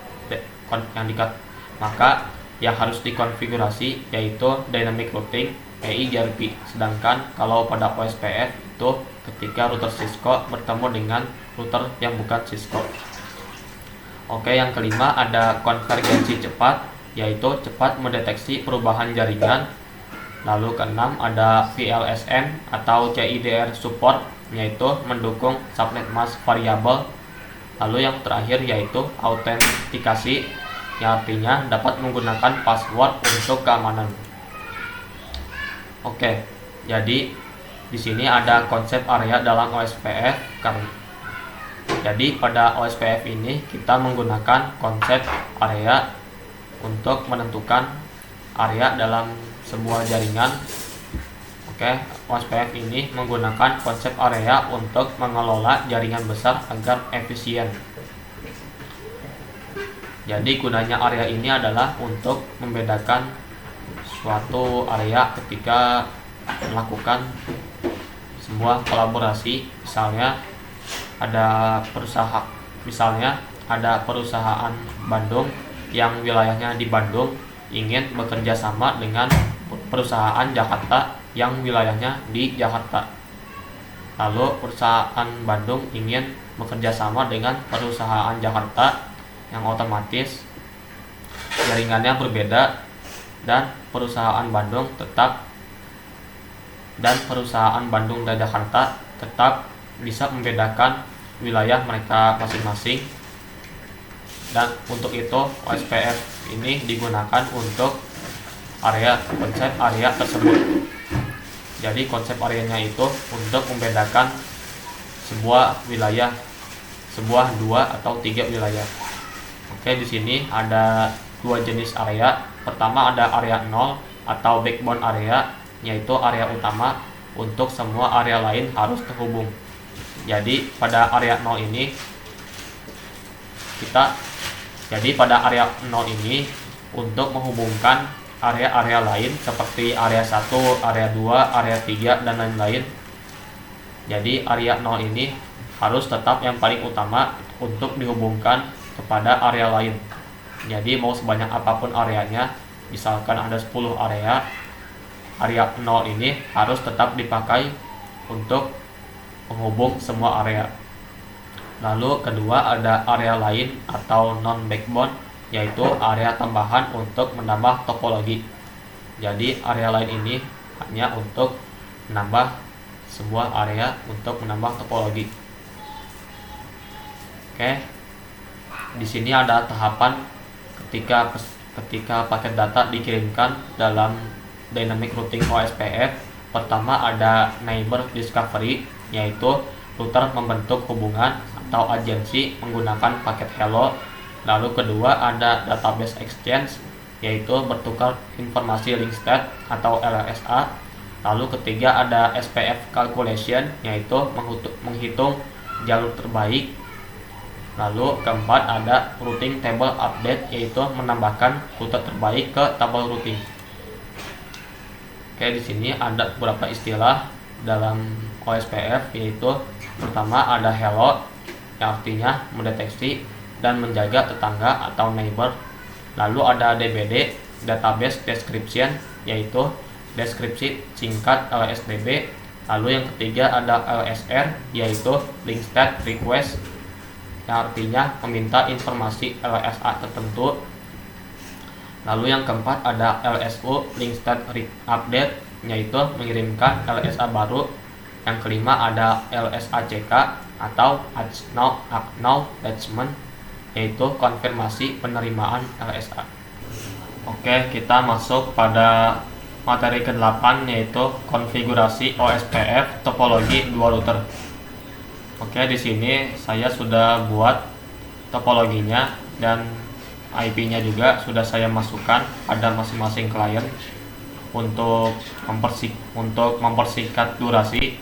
yang harus dikonfigurasi yaitu dynamic routing EIGRP. Sedangkan kalau pada OSPF itu ketika router Cisco bertemu dengan router yang bukan Cisco. Oke, yang kelima ada konvergensi cepat, yaitu cepat mendeteksi perubahan jaringan. Lalu keenam ada VLSM atau CIDR support, yaitu mendukung subnet mask variabel. Lalu yang terakhir yaitu autentikasi, yang artinya dapat menggunakan password untuk keamanan. Oke, jadi di sini ada konsep area dalam OSPF. Jadi pada OSPF ini kita menggunakan konsep area untuk menentukan area dalam sebuah jaringan. Oke, OSPF ini menggunakan konsep area untuk mengelola jaringan besar agar efisien. Jadi gunanya area ini adalah untuk membedakan suatu area ketika melakukan sebuah kolaborasi. Misalnya ada perusahaan Bandung yang wilayahnya di Bandung ingin bekerja sama dengan perusahaan Jakarta yang wilayahnya di Jakarta. Lalu perusahaan Bandung ingin bekerja sama dengan perusahaan Jakarta, yang otomatis jaringannya berbeda, dan perusahaan Bandung dan Jakarta tetap bisa membedakan wilayah mereka masing-masing. Dan untuk itu OSPF ini digunakan untuk konsep area tersebut. Jadi konsep areanya itu untuk membedakan sebuah wilayah, dua atau tiga wilayah. Oke, di sini ada dua jenis area. Pertama ada area 0 atau backbone area, yaitu area utama untuk semua area lain harus terhubung. Jadi pada area 0 ini untuk menghubungkan area-area lain seperti area 1, area 2, area 3 dan lain-lain. Jadi area 0 ini harus tetap yang paling utama untuk dihubungkan kepada area lain. Jadi mau sebanyak apapun areanya, misalkan ada 10 area 0 ini harus tetap dipakai untuk menghubung semua area. Lalu kedua ada area lain atau non backbone, yaitu area tambahan untuk menambah topologi. Jadi area lain ini hanya untuk menambah sebuah area untuk menambah topologi. Oke. Di sini ada tahapan ketika paket data dikirimkan dalam Dynamic Routing OSPF. Pertama ada neighbor discovery, yaitu router membentuk hubungan atau agensi menggunakan paket hello. Lalu kedua ada database exchange, yaitu bertukar informasi link state atau LSA. Lalu ketiga ada SPF calculation, yaitu menghitung jalur terbaik. Lalu keempat ada routing table update, yaitu menambahkan rute terbaik ke tabel routing. Oke, di sini ada beberapa istilah dalam OSPF, yaitu pertama ada hello, yang artinya mendeteksi dan menjaga tetangga atau neighbor. Lalu ada DBD, database description, yaitu deskripsi singkat LSDB. Lalu yang ketiga ada LSR, yaitu link state request, yang artinya meminta informasi LSA tertentu. Lalu yang keempat ada LSU, link state update, yaitu mengirimkan LSA baru. Yang kelima ada LSACK atau acknowledgement, yaitu konfirmasi penerimaan LSA. Oke, kita masuk pada materi ke-8, yaitu konfigurasi OSPF topologi dua router. Oke, di sini saya sudah buat topologinya dan IP-nya juga sudah saya masukkan pada masing-masing klien untuk mempersingkat durasi.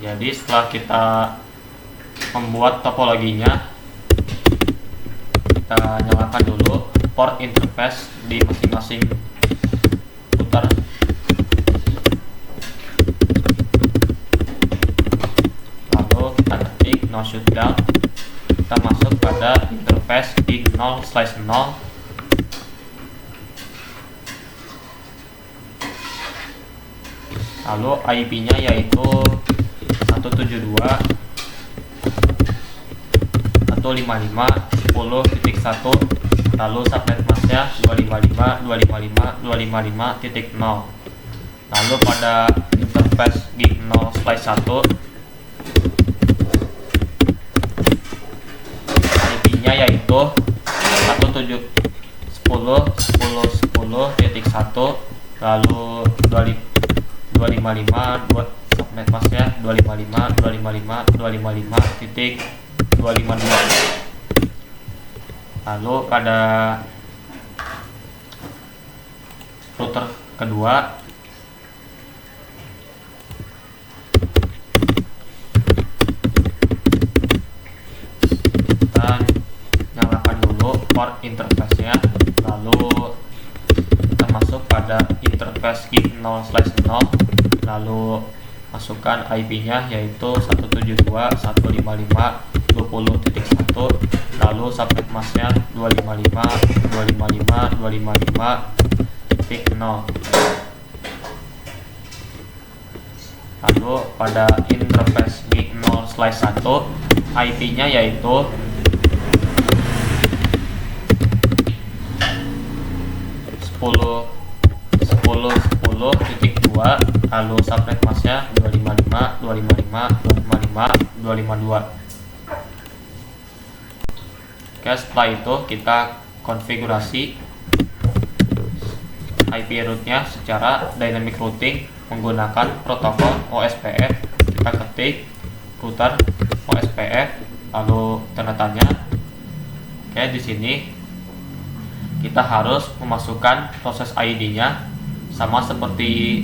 Jadi setelah kita membuat topologinya, kita nyalakan dulu port interface di masing-masing router. Lalu kita ketik no shutdown, kita masuk pada interface gig 0/0. Lalu IP-nya yaitu 172.155.10.1, lalu subnet masknya 255.255.255.0. Lalu pada interface gig 0/1 IP-nya yaitu 1.10.10.10.1, lalu 255 subnet masknya 255.255.255.252. Lalu pada router kedua kita port interface-nya, lalu kita masuk pada interface gig 0/0, lalu masukkan IP-nya yaitu 172.155.20.1, lalu subnet mask-nya 255.255.255.0. Lalu pada interface gig 0/1 IP-nya yaitu 10.10.10.2, lalu subnet mask-nya 255.255.255.252. Oke, setelah itu kita konfigurasi IP root-nya secara dynamic routing menggunakan protokol OSPF. Kita ketik router OSPF lalu tanda tanya. Oke, di sini kita harus memasukkan proses ID-nya sama seperti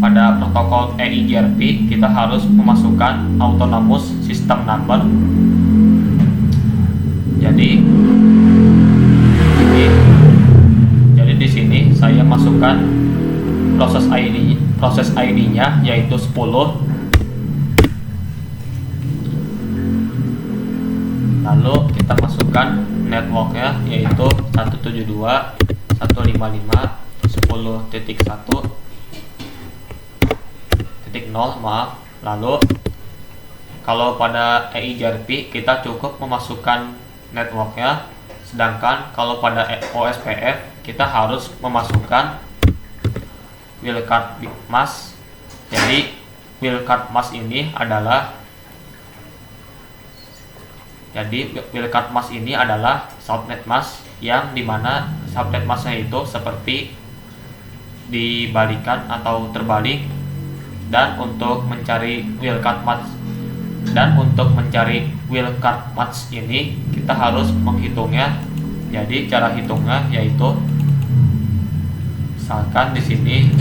pada protokol EIGRP. Kita harus memasukkan autonomous system number. Jadi di sini saya masukkan proses ID-nya yaitu 10. Lalu kita masukkan networknya yaitu 172.155.10.1.0, maaf. Lalu kalau pada EIGRP kita cukup memasukkan networknya, sedangkan kalau pada OSPF kita harus memasukkan wildcard mask. Jadi wildcard mask ini adalah subnet mask yang dimana subnet masknya itu seperti dibalikan atau terbalik. Dan untuk mencari wildcard mask ini kita harus menghitungnya. Jadi cara hitungnya yaitu misalkan di sini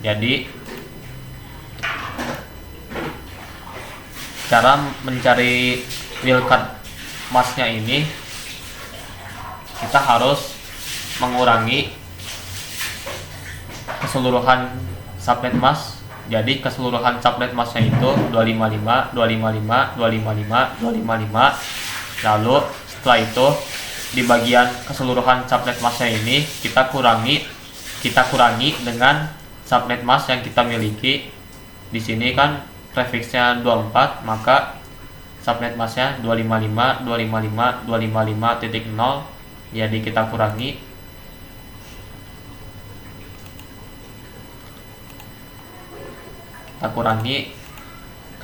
jadi cara mencari wildcard masknya ini kita harus mengurangi keseluruhan subnet mask. Jadi keseluruhan subnet masknya itu 255, 255, 255, 255. Lalu setelah itu di bagian keseluruhan subnet masknya ini kita kurangi dengan subnet mask yang kita miliki. Di sini kan prefixnya 24, maka subnet masknya 255, 255, 255.0. Jadi kita kurangi.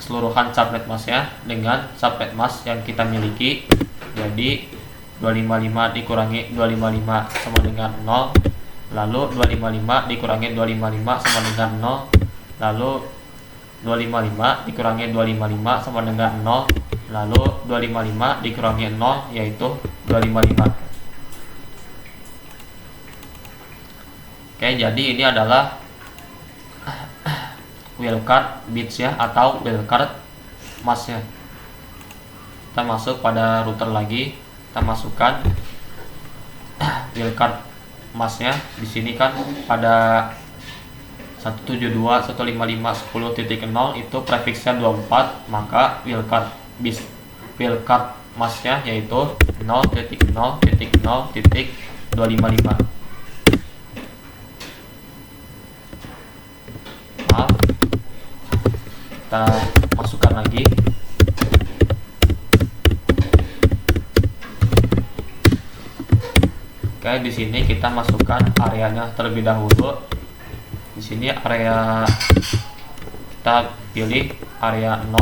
Keseluruhan subnet masknya dengan subnet mask yang kita miliki. Jadi 255 dikurangi 255 sama dengan 0. Lalu 255 dikurangi 255 sama dengan 0. Lalu 255 dikurangi 255 sama dengan 0. Lalu 255 dikurangi 0 yaitu 255. Oke, jadi ini adalah wildcard bits ya, atau wildcard masknya. Kita masuk pada router lagi, kita masukkan wildcard masknya. Di sini kan pada 172.155.10.0 itu prefixnya 24, maka wildcard masknya yaitu 0.0.0.255. Maaf, kita masukkan lagi. Oke, di sini kita masukkan areanya terlebih dahulu. Di sini area kita pilih area 0,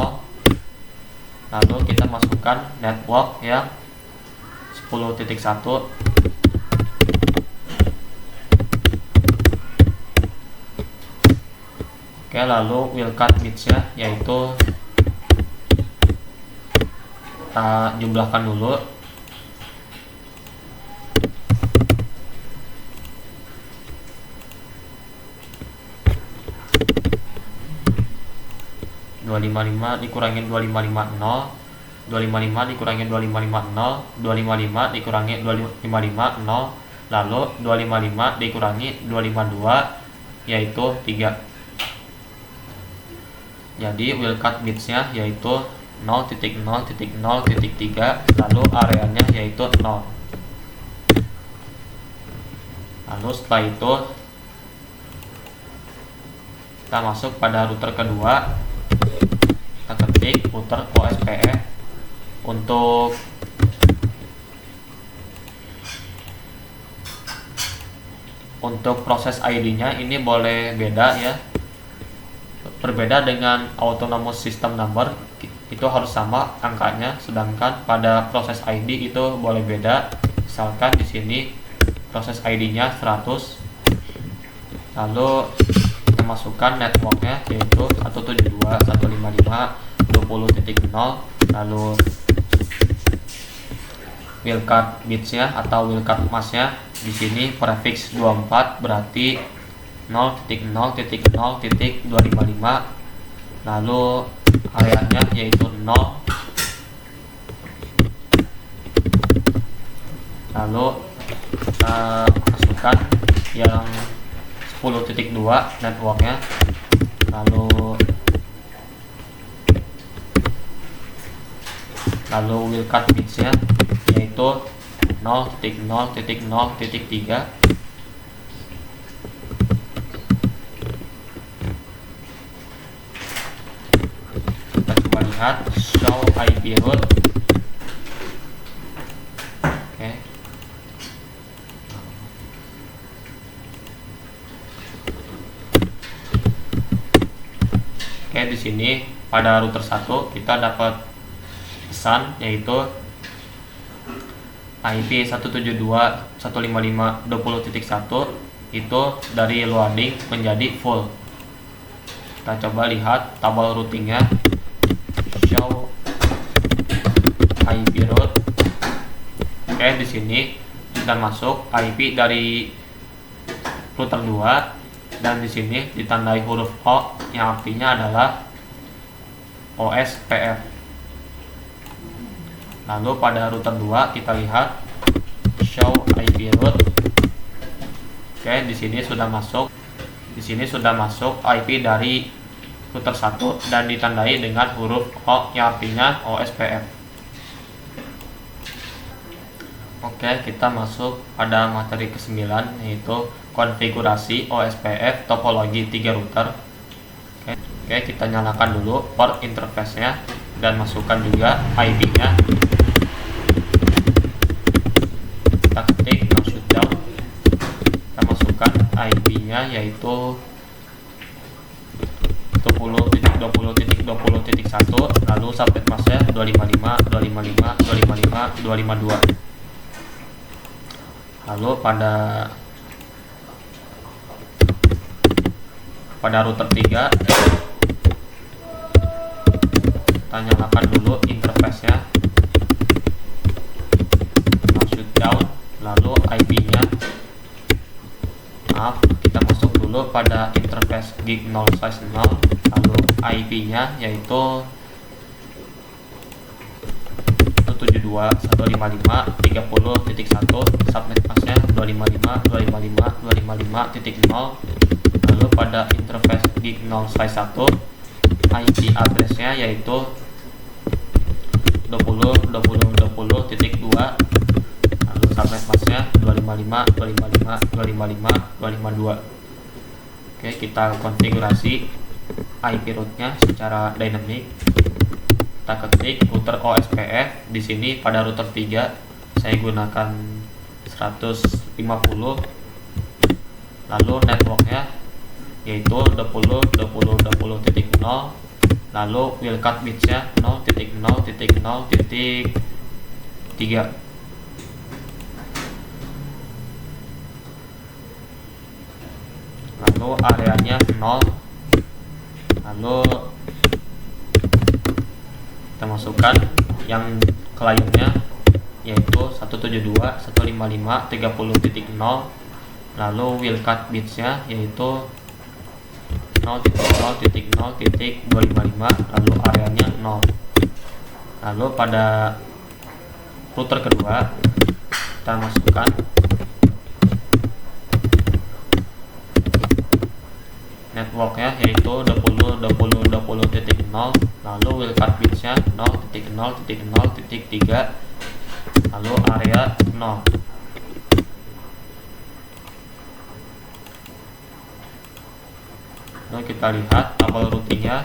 lalu kita masukkan network yang 10.1. Oke, lalu wildcard bitsnya yaitu kita jumlahkan dulu. .255 dikurangin 2550, 255 dikurangin 2550, 255 dikurangi 255 0, lalu 255 dikurangi 252 yaitu 3. Jadi wildcard bitsnya yaitu 0.0.0.3, lalu areanya yaitu 0. Lalu setelah itu kita masuk pada router kedua, kita ketik router OSPF. Untuk proses ID-nya ini boleh beda ya, berbeda dengan autonomous system number, itu harus sama angkanya, sedangkan pada proses ID itu boleh beda. Misalkan di sini proses ID-nya 100, lalu kita masukkan networknya yaitu 172.155.20.0, lalu wildcard bitsnya atau wildcard masknya di sini prefix 24 berarti 0.0.0.255, lalu areanya yaitu 0, lalu kita masukkan yang 10.2 networknya, lalu wildcard bitsnya yaitu 0.0.0.3. Kita coba lihat show IP root. Oke. Oke, di sini pada router 1 kita dapat pesan yaitu IP 172.155.20.1 itu dari loading menjadi full. Kita coba lihat tabel routingnya, show IP route. Oke, di sini sudah masuk IP dari router 2 dan di sini ditandai huruf O yang artinya adalah OSPF. Lalu pada router 2 kita lihat show IP route. Oke, di sini sudah masuk. Di sini sudah masuk IP dari router 1 dan ditandai dengan huruf O yang artinya OSPF. Oke, kita masuk pada materi ke-9 yaitu konfigurasi OSPF topologi 3 router. Oke, kita nyalakan dulu port interface-nya dan masukkan juga IP-nya. Kita ketik no shutdown, kita masukkan IP-nya yaitu 20.20.20.1, lalu subnet masknya 255.255.255.252. Lalu pada router 3 kita nyalakan dulu interface-nya, no shutdown, lalu IP-nya, kita masuk dulu pada interface gig 0 size 0, lalu IP-nya yaitu 172.155.30.1, subnet masknya 255.255.255.0, lalu pada interface gig 0 size 1 IP address-nya yaitu 20.20.20.2, lalu subnet masknya 255.255.255.252. Oke, kita konfigurasi IP route-nya secara dynamic. Kita ketik router OSPF. Di sini pada router 3 saya gunakan 150, lalu networknya yaitu 20.20.20.0, lalu wildcard bitsnya 0.0.0.3, lalu areanya 0, lalu kita masukkan yang kliennya yaitu 172.155.30.0, lalu wildcard bitsnya yaitu 0.0.0.255, lalu areanya 0. Lalu pada router kedua kita masukkan networknya yaitu 20.20.20.0, lalu wildcard bitsnya 0.0.0.3, lalu area 0. Lalu kita lihat tabel routingnya,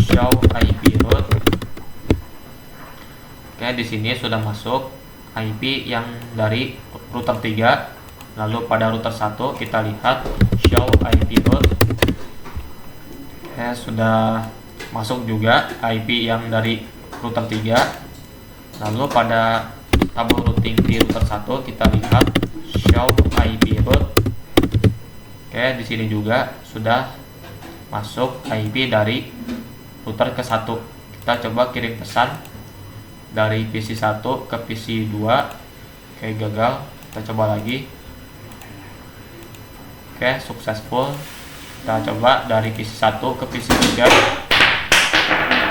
show IP route. Oke, di sini sudah masuk IP yang dari router 3. Lalu pada router 1 kita lihat show IP route. Oke, sudah masuk juga IP yang dari router 3. Lalu pada tabel routing di router 1 kita lihat show IP route. Oke, di sini juga sudah masuk IP dari router ke 1. Kita coba kirim pesan dari PC 1 ke PC 2. Oke, gagal. Kita coba lagi. Oke, successful. Kita coba dari PC 1 ke PC 3.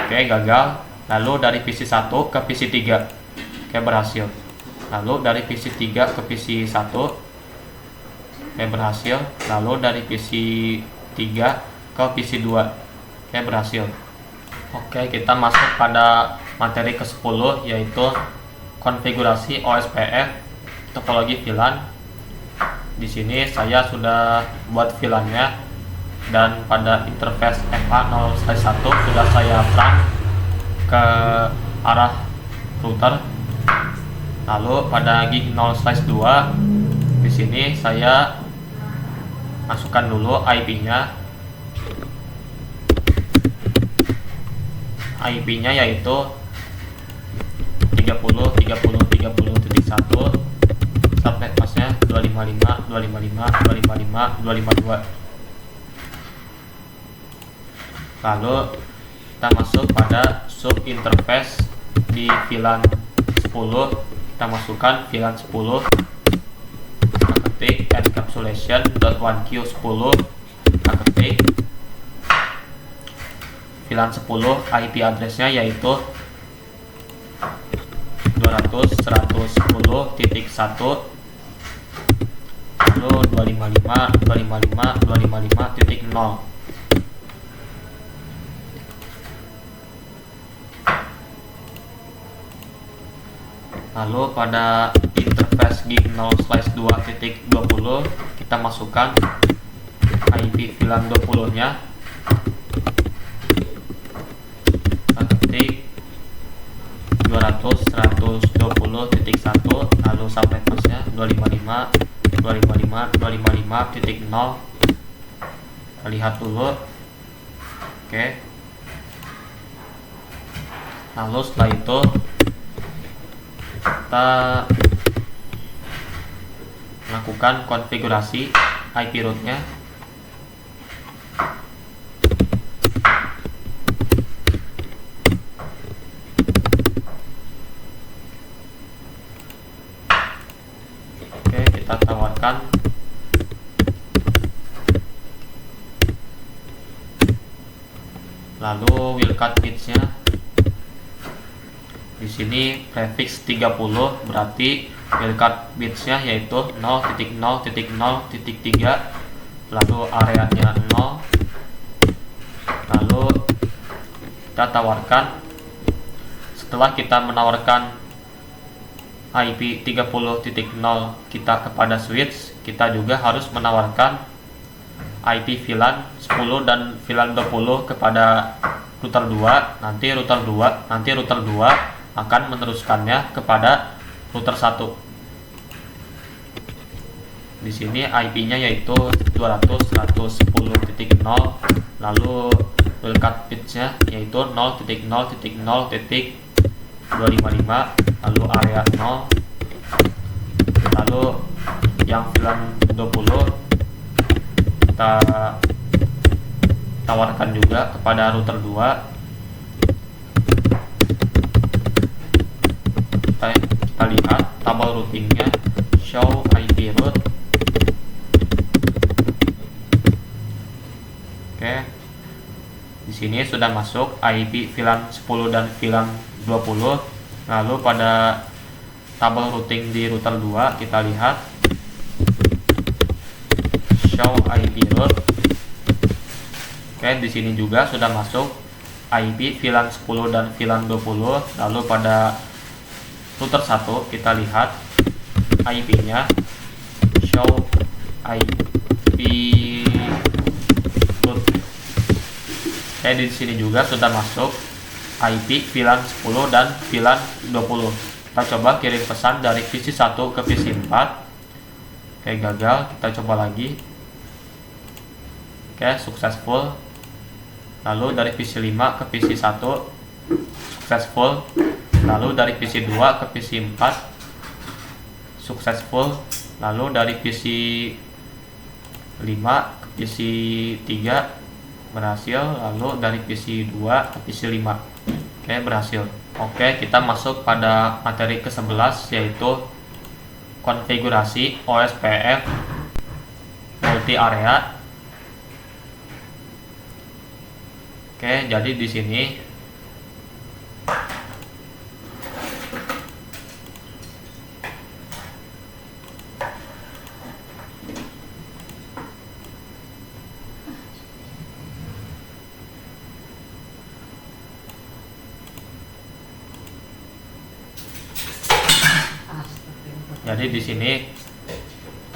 Oke, gagal. Lalu dari PC 1 ke PC 3. Oke, berhasil. Lalu dari PC 3 ke PC 1. Oke, berhasil. Lalu dari PC 3 ke PC 2. Oke, berhasil. Oke, kita masuk pada materi ke-10 yaitu konfigurasi OSPF topologi VLAN. Di sini saya sudah buat VLAN-nya dan pada interface FA0/1 sudah saya run ke arah router. Lalu pada gig 0/2 di sini saya masukkan dulu IP-nya. IP-nya yaitu 30.30.30.1, subnet mask-nya 255.255.255.252. Lalu kita masuk pada sub interface di VLAN 10. Kita masukkan VLAN 10, ketik encapsulation.1q10, kita ketik VLAN 10 IP address-nya yaitu 200.110.1, lalu 255.255.255.0. Lalu pada interface gig 0/2.20 kita masukkan IP VLAN 20 nya, kita ketik 200.120.1, lalu subnet mask-nya 255.255.255.0. kita lihat dulu. Oke, lalu setelah itu kita melakukan konfigurasi IP route-nya. Oke, kita tawarkan lalu wildcard bits-nya. Di sini prefix 30 berarti wildcard bits-nya yaitu 0.0.0.3, lalu areanya 0. Lalu kita tawarkan, setelah kita menawarkan IP 30.0 kita kepada switch, kita juga harus menawarkan IP VLAN 10 dan VLAN 20 kepada router 2. Nanti router 2 akan meneruskannya kepada router 1. Di sini IP-nya yaitu 200.110.0, lalu wildcard bits-nya yaitu 0.0.0.255, lalu area 0. Lalu yang VLAN 20 kita tawarkan juga kepada router 2. Kita lihat tabel routingnya, show IP route. Oke, di sini sudah masuk IP VLAN 10 dan VLAN 20. Lalu pada tabel routing di router 2 kita lihat show IP route. Oke, di sini juga sudah masuk IP VLAN 10 dan VLAN 20. Lalu pada router 1 kita lihat IP-nya, show IP route. Oke, di sini juga sudah masuk IP VLAN 10 dan VLAN 20. Kita coba kirim pesan dari PC 1 ke PC 4. Oke, gagal. Kita coba lagi. Oke, successful. Lalu dari PC 5 ke PC 1 successful. Lalu dari PC 2 ke PC 4 successful. Lalu dari PC 5 ke PC 3 berhasil. Lalu dari PC 2 ke PC 5. Oke, berhasil. Oke, kita masuk pada materi ke-11 yaitu konfigurasi OSPF multi area. Oke, jadi di sini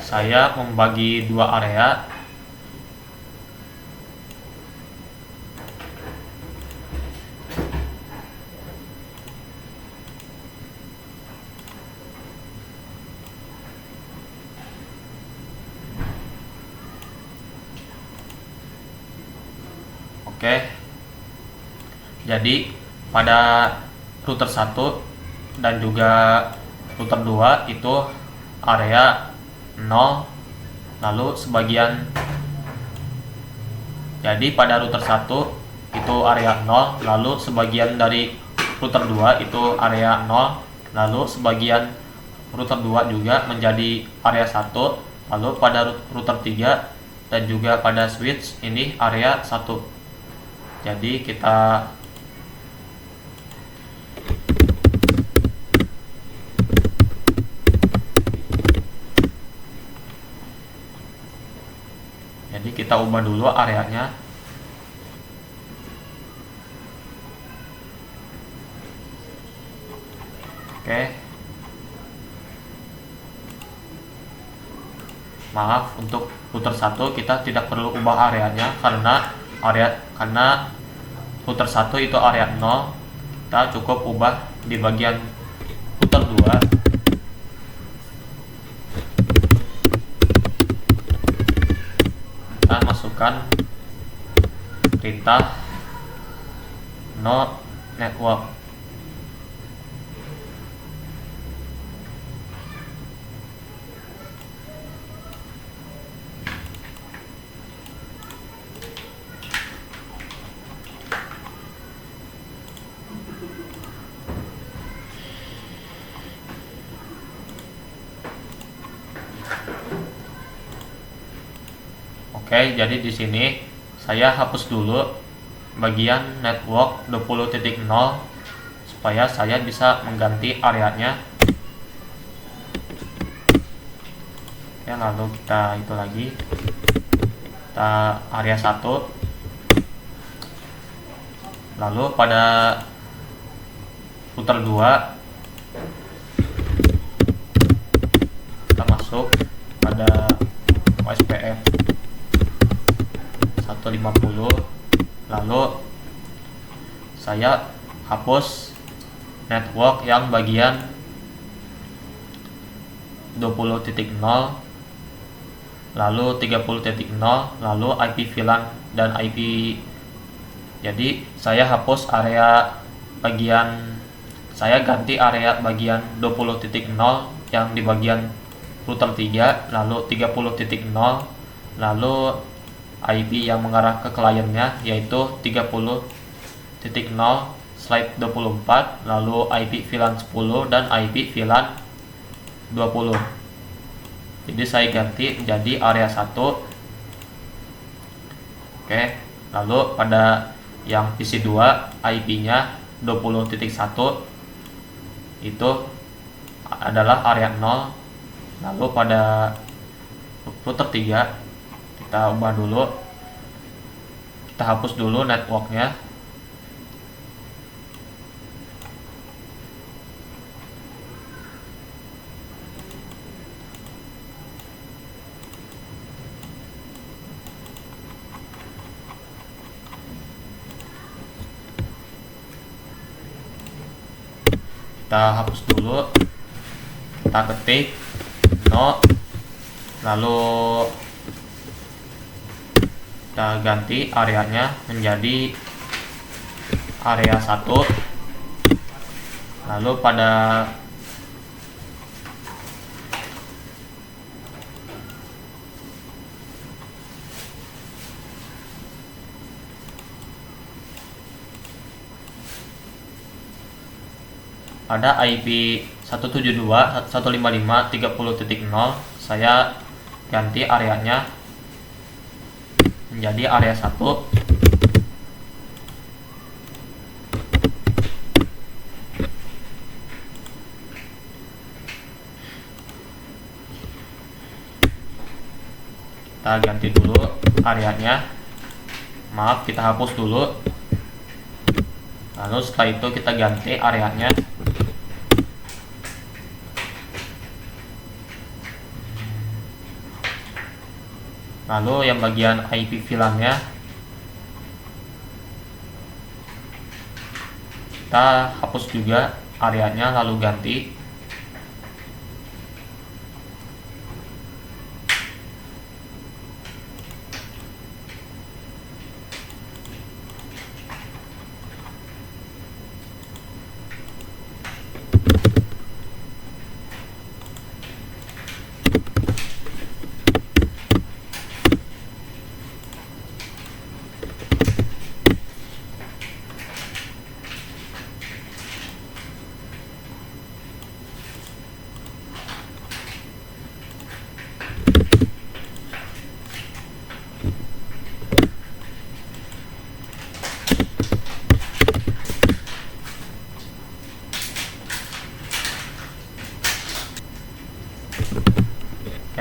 saya membagi dua area. Oke. Jadi pada router 1 dan juga router 2 itu area 0, lalu sebagian. Jadi pada router 1 itu area 0, lalu sebagian dari router 2 itu area 0, lalu sebagian router 2 juga menjadi area 1, lalu pada router 3 dan juga pada switch ini area 1. Jadi kita ubah dulu areanya. Oke. Maaf, untuk router 1 kita tidak perlu ubah areanya karena router 1 itu area 0. Kita cukup ubah di bagian router 2. Masukkan perintah no network. Oke, jadi di sini saya hapus dulu bagian network 20.0 supaya saya bisa mengganti areanya. Ya, lalu kita itu lagi. Kita area 1. Lalu pada router 2 kita masuk pada OSPF 150. Lalu saya hapus network yang bagian 20.0 lalu 30.0, lalu IP VLAN dan IP. Jadi saya hapus area bagian, saya ganti area bagian 20.0 yang di bagian router 3, lalu 30.0, lalu IP yang mengarah ke kliennya yaitu 30.0/24, lalu IP VLAN 10 dan IP VLAN 20. Jadi saya ganti menjadi area 1. Oke, lalu pada yang PC 2 IP-nya 20.1 itu adalah area 0. Lalu pada router 3 kita ubah dulu, kita hapus dulu networknya. Kita hapus dulu, kita ketik no, lalu kita ganti areanya menjadi area 1. Lalu pada IP 172.155.30.0 saya ganti areanya menjadi area 1. Kita ganti dulu areanya, maaf, kita hapus dulu. Lalu setelah itu kita ganti areanya. Lalu yang bagian IP VLAN-nya kita hapus juga areanya, lalu ganti.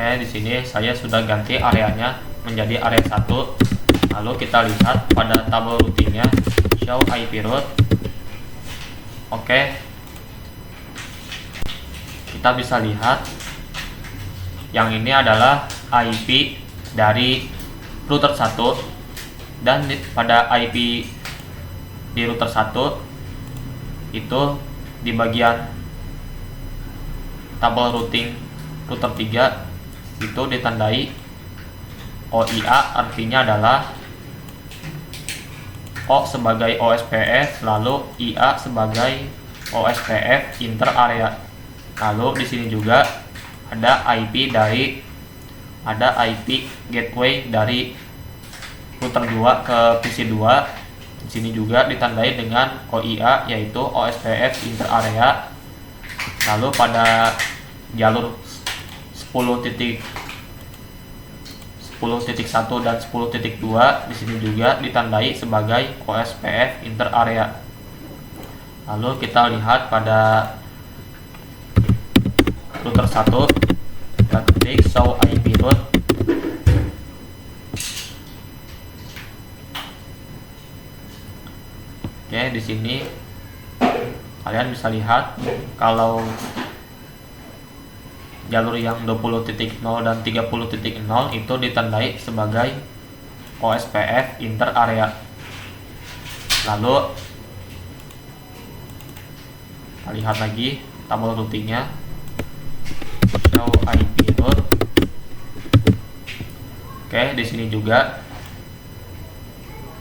Oke, di sini saya sudah ganti areanya menjadi area 1. Lalu kita lihat pada tabel routingnya, show IP route. Oke, kita bisa lihat yang ini adalah IP dari router 1, dan pada IP di router 1 itu di bagian tabel routing router 3 itu ditandai OIA, artinya adalah O sebagai OSPF, lalu IA sebagai OSPF inter area. Lalu di sini juga ada IP gateway dari router 2 ke PC 2. Di sini juga ditandai dengan OIA, yaitu OSPF inter area. Lalu pada jalur 10.1 dan 10.2 di sini juga ditandai sebagai OSPF inter area. Lalu kita lihat pada router 1, kita ketik show IP route. Oke, di sini kalian bisa lihat kalau jalur yang 20.0 dan 30.0 itu ditandai sebagai OSPF inter area. Lalu kita lihat lagi tabel routingnya, show IP route. Oke, di sini juga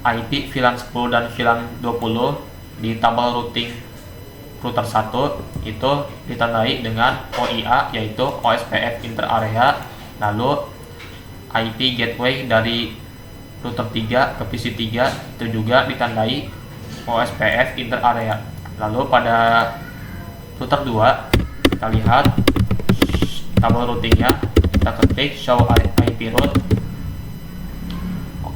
IP VLAN 10 dan VLAN 20 di tabel routing router 1 itu ditandai dengan OIA, yaitu OSPF inter area. Lalu IP gateway dari router 3 ke PC 3 itu juga ditandai OSPF inter area. Lalu pada router 2 kita lihat tabel routingnya, kita ketik show IP route.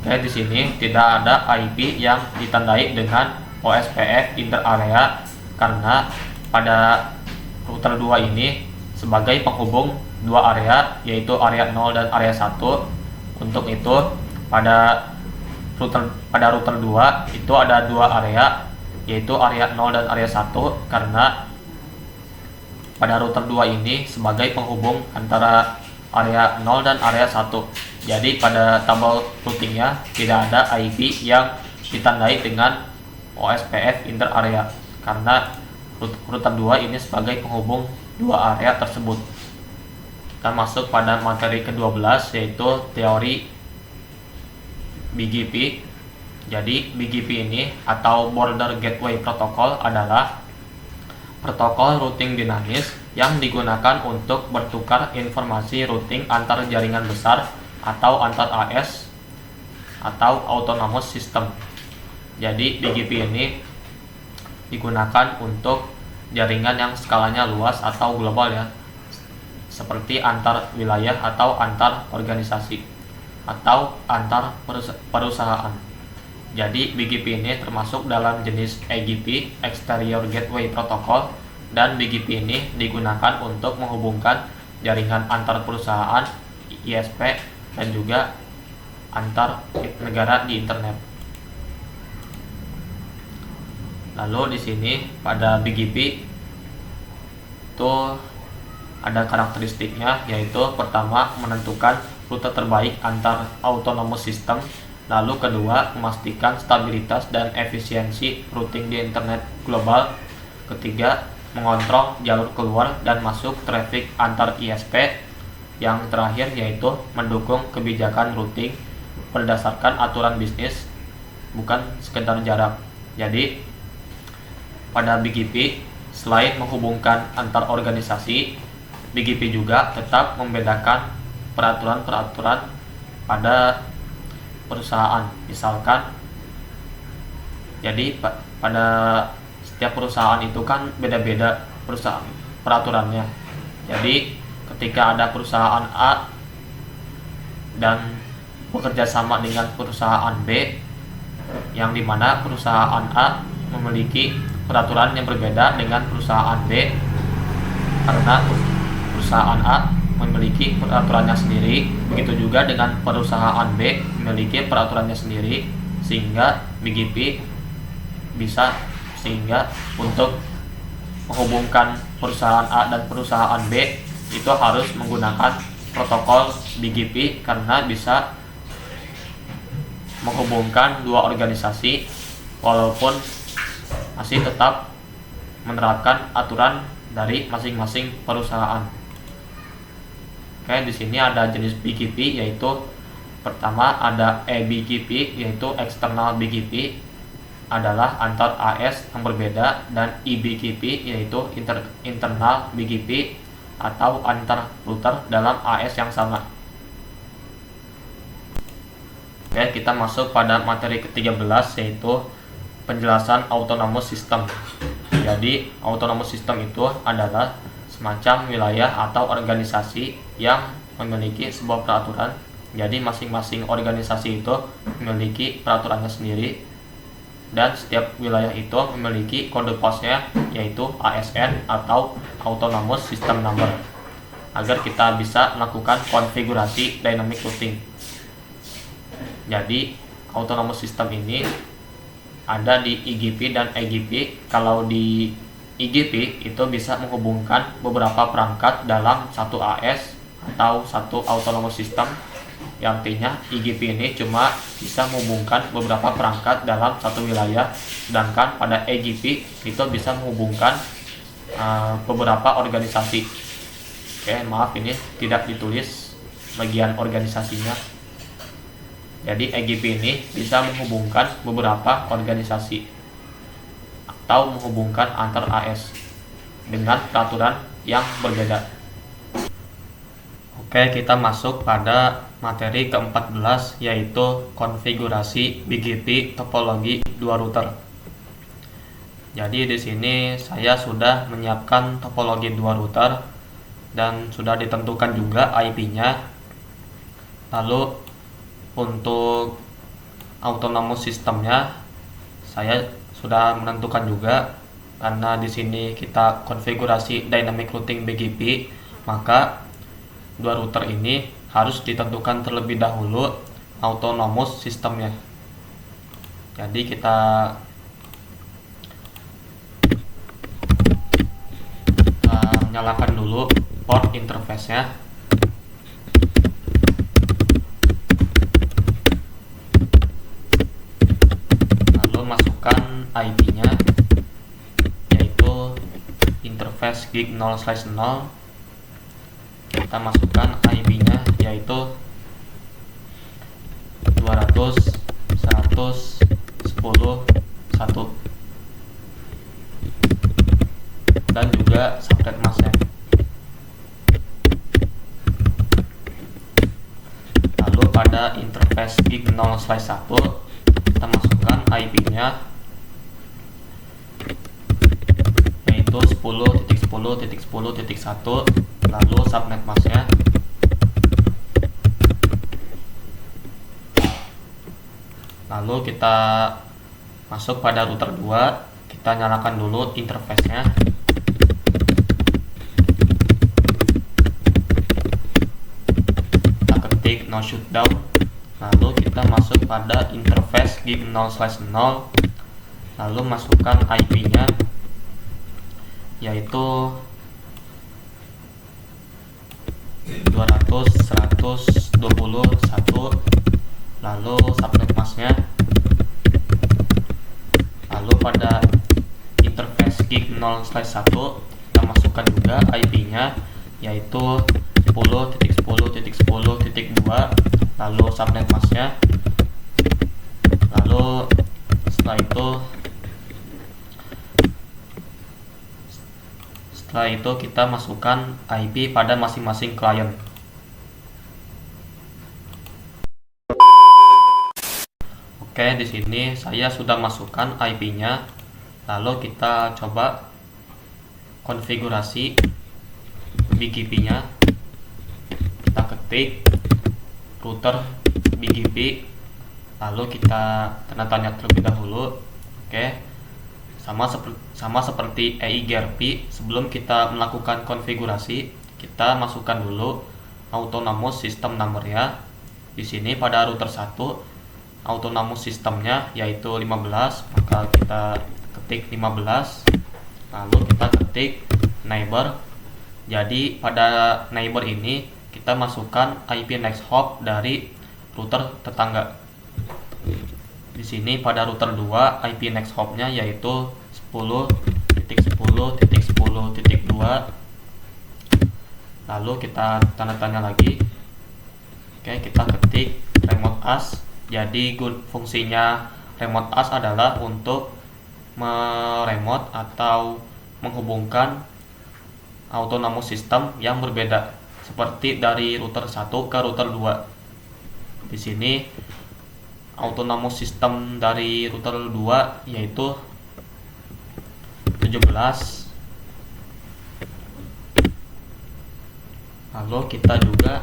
Oke, di sini tidak ada IP yang ditandai dengan OSPF inter area karena pada router 2 ini sebagai penghubung dua area, yaitu area 0 dan area 1. Untuk itu pada router 2 itu ada dua area, yaitu area 0 dan area 1, karena pada router 2 ini sebagai penghubung antara area 0 dan area 1. Jadi pada tabel routingnya tidak ada IP yang ditandai dengan OSPF inter area karena router 2 ini sebagai penghubung dua area tersebut. Kita masuk pada materi ke-12, yaitu teori BGP. Jadi BGP ini atau Border Gateway Protocol adalah protokol routing dinamis yang digunakan untuk bertukar informasi routing antar jaringan besar atau antar AS atau autonomous system. Jadi BGP ini digunakan untuk jaringan yang skalanya luas atau global ya, seperti antar wilayah atau antar organisasi atau antar perusahaan. Jadi BGP ini termasuk dalam jenis EGP, Exterior Gateway Protocol, dan BGP ini digunakan untuk menghubungkan jaringan antar perusahaan, ISP, dan juga antar negara di internet. Lalu di sini pada BGP itu ada karakteristiknya, yaitu pertama menentukan rute terbaik antar autonomous system, lalu kedua memastikan stabilitas dan efisiensi routing di internet global, ketiga mengontrol jalur keluar dan masuk traffic antar ISP, yang terakhir yaitu mendukung kebijakan routing berdasarkan aturan bisnis, bukan sekedar jarak. Jadi pada BGP selain menghubungkan antar organisasi, BGP juga tetap membedakan peraturan-peraturan pada perusahaan. Misalkan, jadi pada setiap perusahaan itu kan beda-beda perusahaan peraturannya. Jadi ketika ada perusahaan A dan bekerja sama dengan perusahaan B, yang dimana perusahaan A memiliki peraturan yang berbeda dengan perusahaan B, karena perusahaan A memiliki peraturannya sendiri, begitu juga dengan perusahaan B memiliki peraturannya sendiri, sehingga BGP bisa untuk menghubungkan perusahaan A dan perusahaan B itu harus menggunakan protokol BGP karena bisa menghubungkan dua organisasi walaupun masih tetap menerapkan aturan dari masing-masing perusahaan. Oke, di sini ada jenis BGP, yaitu pertama ada eBGP, yaitu external BGP adalah antar AS yang berbeda, dan eBGP yaitu internal BGP atau antar router dalam AS yang sama. Oke, kita masuk pada materi ke-13, yaitu penjelasan autonomous system. Jadi autonomous system itu adalah semacam wilayah atau organisasi yang memiliki sebuah peraturan. Jadi masing-masing organisasi itu memiliki peraturannya sendiri, dan setiap wilayah itu memiliki kode posnya, yaitu ASN atau Autonomous System Number, agar kita bisa melakukan konfigurasi dynamic routing. Jadi autonomous system ini ada di IGP dan EGP. Kalau di IGP itu bisa menghubungkan beberapa perangkat dalam satu AS atau satu autonomous system, yang artinya IGP ini cuma bisa menghubungkan beberapa perangkat dalam satu wilayah, sedangkan pada EGP itu bisa menghubungkan beberapa organisasi. Oke, maaf ini tidak ditulis bagian organisasinya. Jadi EGP ini bisa menghubungkan beberapa organisasi atau menghubungkan antar AS dengan peraturan yang berbeda. Oke, kita masuk pada materi ke-14, yaitu konfigurasi BGP topologi 2 router. Jadi di sini saya sudah menyiapkan topologi 2 router dan sudah ditentukan juga IP-nya. Lalu untuk autonomous sistemnya saya sudah menentukan juga, karena di sini kita konfigurasi dynamic routing BGP, maka 2 router ini harus ditentukan terlebih dahulu autonomous sistemnya. Jadi kita nyalakan dulu port interface-nya. Lalu masukkan IP-nya, yaitu interface gig 0/0. Kita masukkan IP-nya, yaitu 200.110.1 dan juga subnet mask-nya. Lalu pada interface gig 0/1 kita masukkan IP-nya, yaitu 10.10.10.1, lalu subnet mask-nya. Lalu kita masuk pada router 2, kita nyalakan dulu interface-nya. Kita ketik no shutdown. Lalu kita masuk pada interface gig 0/0. Lalu masukkan IP-nya, yaitu 200.121, lalu subnet mask-nya. Lalu pada interface gig 0/1 kita masukkan juga IP-nya, yaitu 10.10.10.2, lalu subnet mask-nya. Lalu setelah itu kita masukkan IP pada masing-masing klien. Oke, di sini saya sudah masukkan IP-nya. Lalu kita coba konfigurasi BGP-nya. Kita ketik router BGP, lalu kita tanda tanya terlebih dahulu. Oke, sama seperti EIGRP, sebelum kita melakukan konfigurasi, kita masukkan dulu autonomous system number-nya. Di sini pada router 1 autonomous sistemnya yaitu 15, maka kita ketik 15. Lalu kita ketik neighbor. Jadi pada neighbor ini kita masukkan IP next hop dari router tetangga. Di sini pada router 2 IP next hop-nya yaitu 10.10.10.2. Lalu kita tanda tanya lagi. Oke, kita ketik remote AS. Jadi fungsinya remote AS adalah untuk meremote atau menghubungkan autonomous system yang berbeda, seperti dari router 1 ke router 2. Di sini autonomous system dari router 2 yaitu 17. Lalu kita juga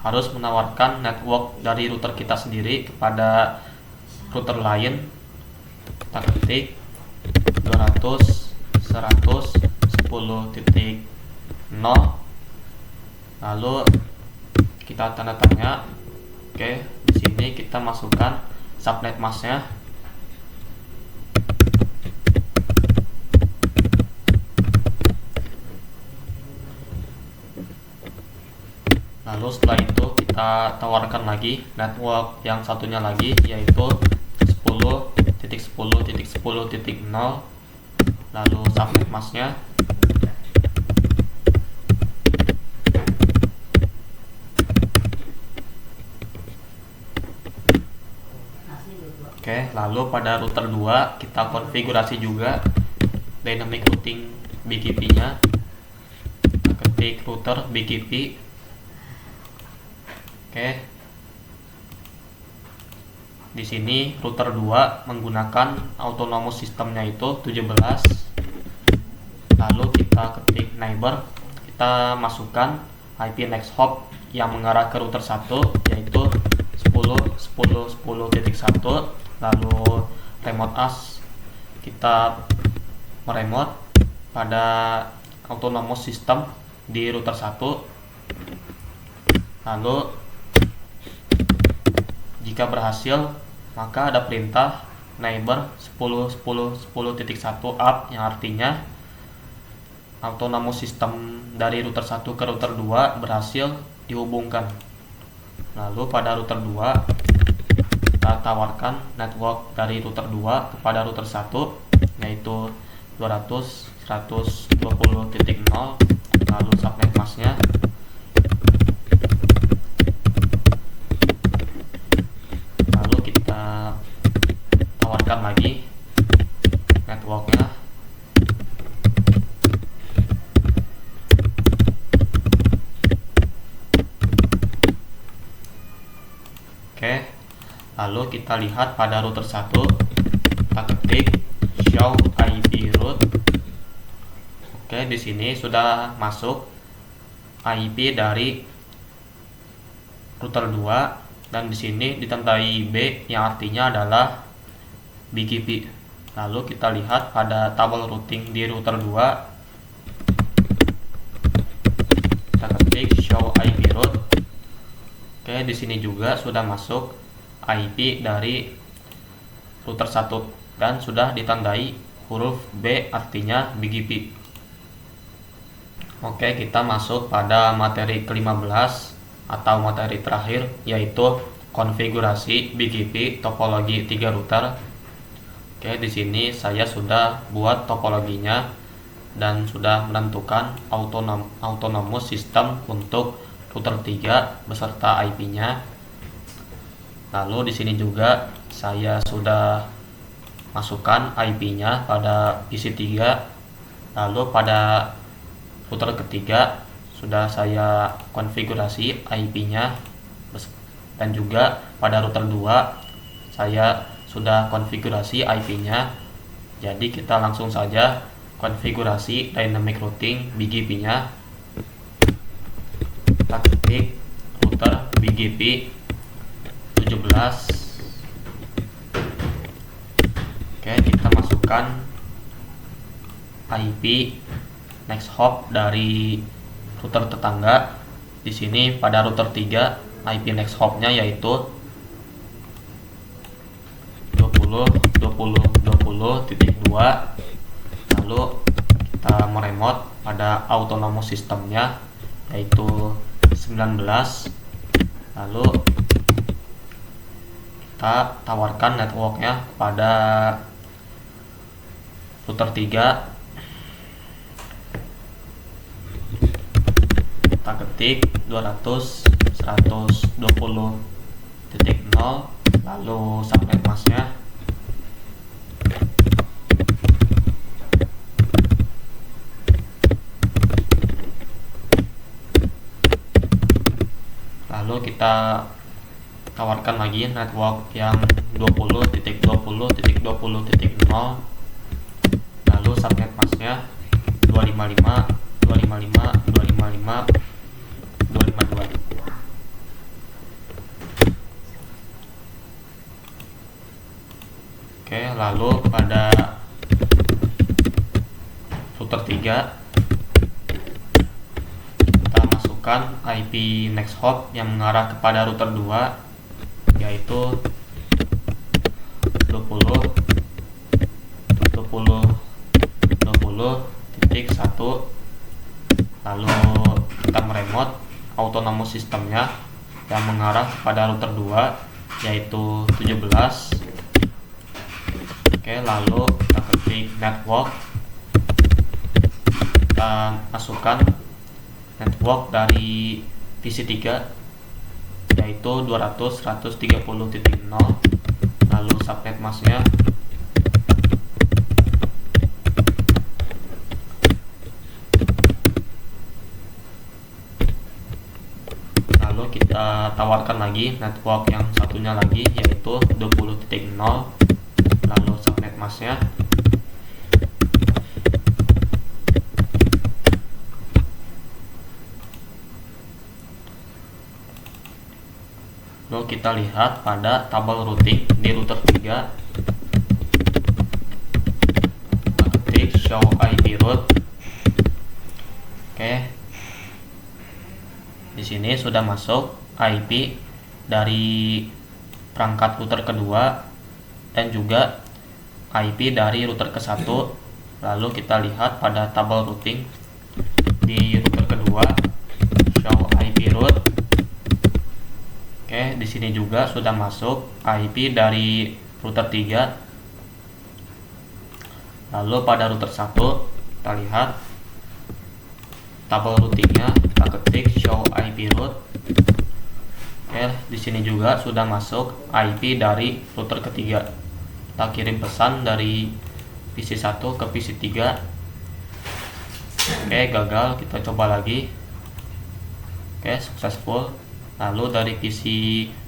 harus menawarkan network dari router kita sendiri kepada router lain. Kita ketik 200.110.0, lalu kita tanda tanya. Oke, di sini kita masukkan subnet mask-nya. Lalu setelah itu kita tawarkan lagi network yang satunya lagi, yaitu 10.10.10.0, lalu subnet mask-nya. Oke, lalu pada router 2 kita konfigurasi juga dynamic routing BGP-nya. Ketik router BGP. Oke. Di sini router 2 menggunakan autonomous sistemnya itu 17. Lalu kita ketik neighbor, kita masukkan IP next hop yang mengarah ke router 1 yaitu 10.10.10.1. Lalu remote as, kita meremote pada autonomous system di router 1. Lalu jika berhasil, maka ada perintah neighbor 10.10.10.1 up yang artinya autonomous system dari router 1 ke router 2 berhasil dihubungkan. Lalu pada router 2 kita tawarkan network dari router 2 kepada router 1 yaitu 200.120.0. lalu subnet masknya lalu kita tawarkan lagi networknya. Oke, lalu kita lihat pada router 1, kita ketik show IP route. Oke, di sini sudah masuk IP dari router 2 dan di sini ditandai B yang artinya adalah BGP. Lalu kita lihat pada tabel routing di router 2. Kita ketik show IP route. Oke, di sini juga sudah masuk IP dari router 1 dan sudah ditandai huruf B artinya BGP. Oke, kita masuk pada materi ke-15 atau materi terakhir yaitu konfigurasi BGP topologi 3 router. Oke, di sini saya sudah buat topologinya dan sudah menentukan autonomous system untuk router 3 beserta IP-nya. Lalu di sini juga saya sudah masukkan IP-nya pada PC 3. Lalu pada router ketiga sudah saya konfigurasi IP-nya dan juga pada router 2 saya sudah konfigurasi IP-nya. Jadi kita langsung saja konfigurasi dynamic routing BGP-nya. Kita ketik router BGP 17. Oke, kita masukkan IP next hop dari router tetangga. Di sini pada router 3 IP next hopnya yaitu 20.20.20.2. Lalu kita meremote pada autonomous systemnya yaitu 19. Lalu kita tawarkan networknya pada router 3. Kita ketik 200.120.0 lalu subnet masknya. Lalu kita tawarkan lagi network yang 20.20.20.0 lalu subnet masknya 255 255 255 252. Oke, lalu pada router 3 kita masukkan IP next hop yang mengarah kepada router 2 yaitu 20.20.20.1. lalu kita meremote autonomous systemnya yang mengarah kepada router 2 yaitu 17. Oke, lalu kita ketik network, kita masukkan network dari PC 3 yaitu 200.130.0. lalu subnet masknya, lalu kita tawarkan lagi network yang satunya lagi, yaitu 20.0, lalu subnet masknya, lalu kita lihat pada tabel routing di router 3, ketik show IP route. Oke, di sini sudah masuk IP dari perangkat router kedua dan juga IP dari router ke 1. Lalu kita lihat pada tabel routing di router kedua, show IP route. Oke, di sini juga sudah masuk IP dari router 3. Lalu pada router 1 kita lihat tabel routingnya, kita ketik show IP route. Oke, di sini juga sudah masuk IP dari router ketiga. Kita kirim pesan dari PC 1 ke PC 3. Oke, gagal, kita coba lagi. Oke, successful. Lalu dari PC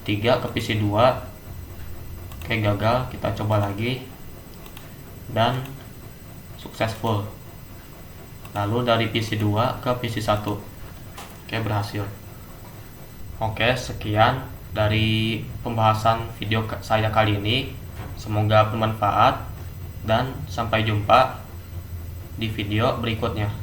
3 ke PC 2. Oke, gagal, kita coba lagi. Dan successful. Lalu dari PC 2 ke PC 1. Oke, berhasil. Oke, sekian dari pembahasan video saya kali ini. Semoga bermanfaat dan sampai jumpa di video berikutnya.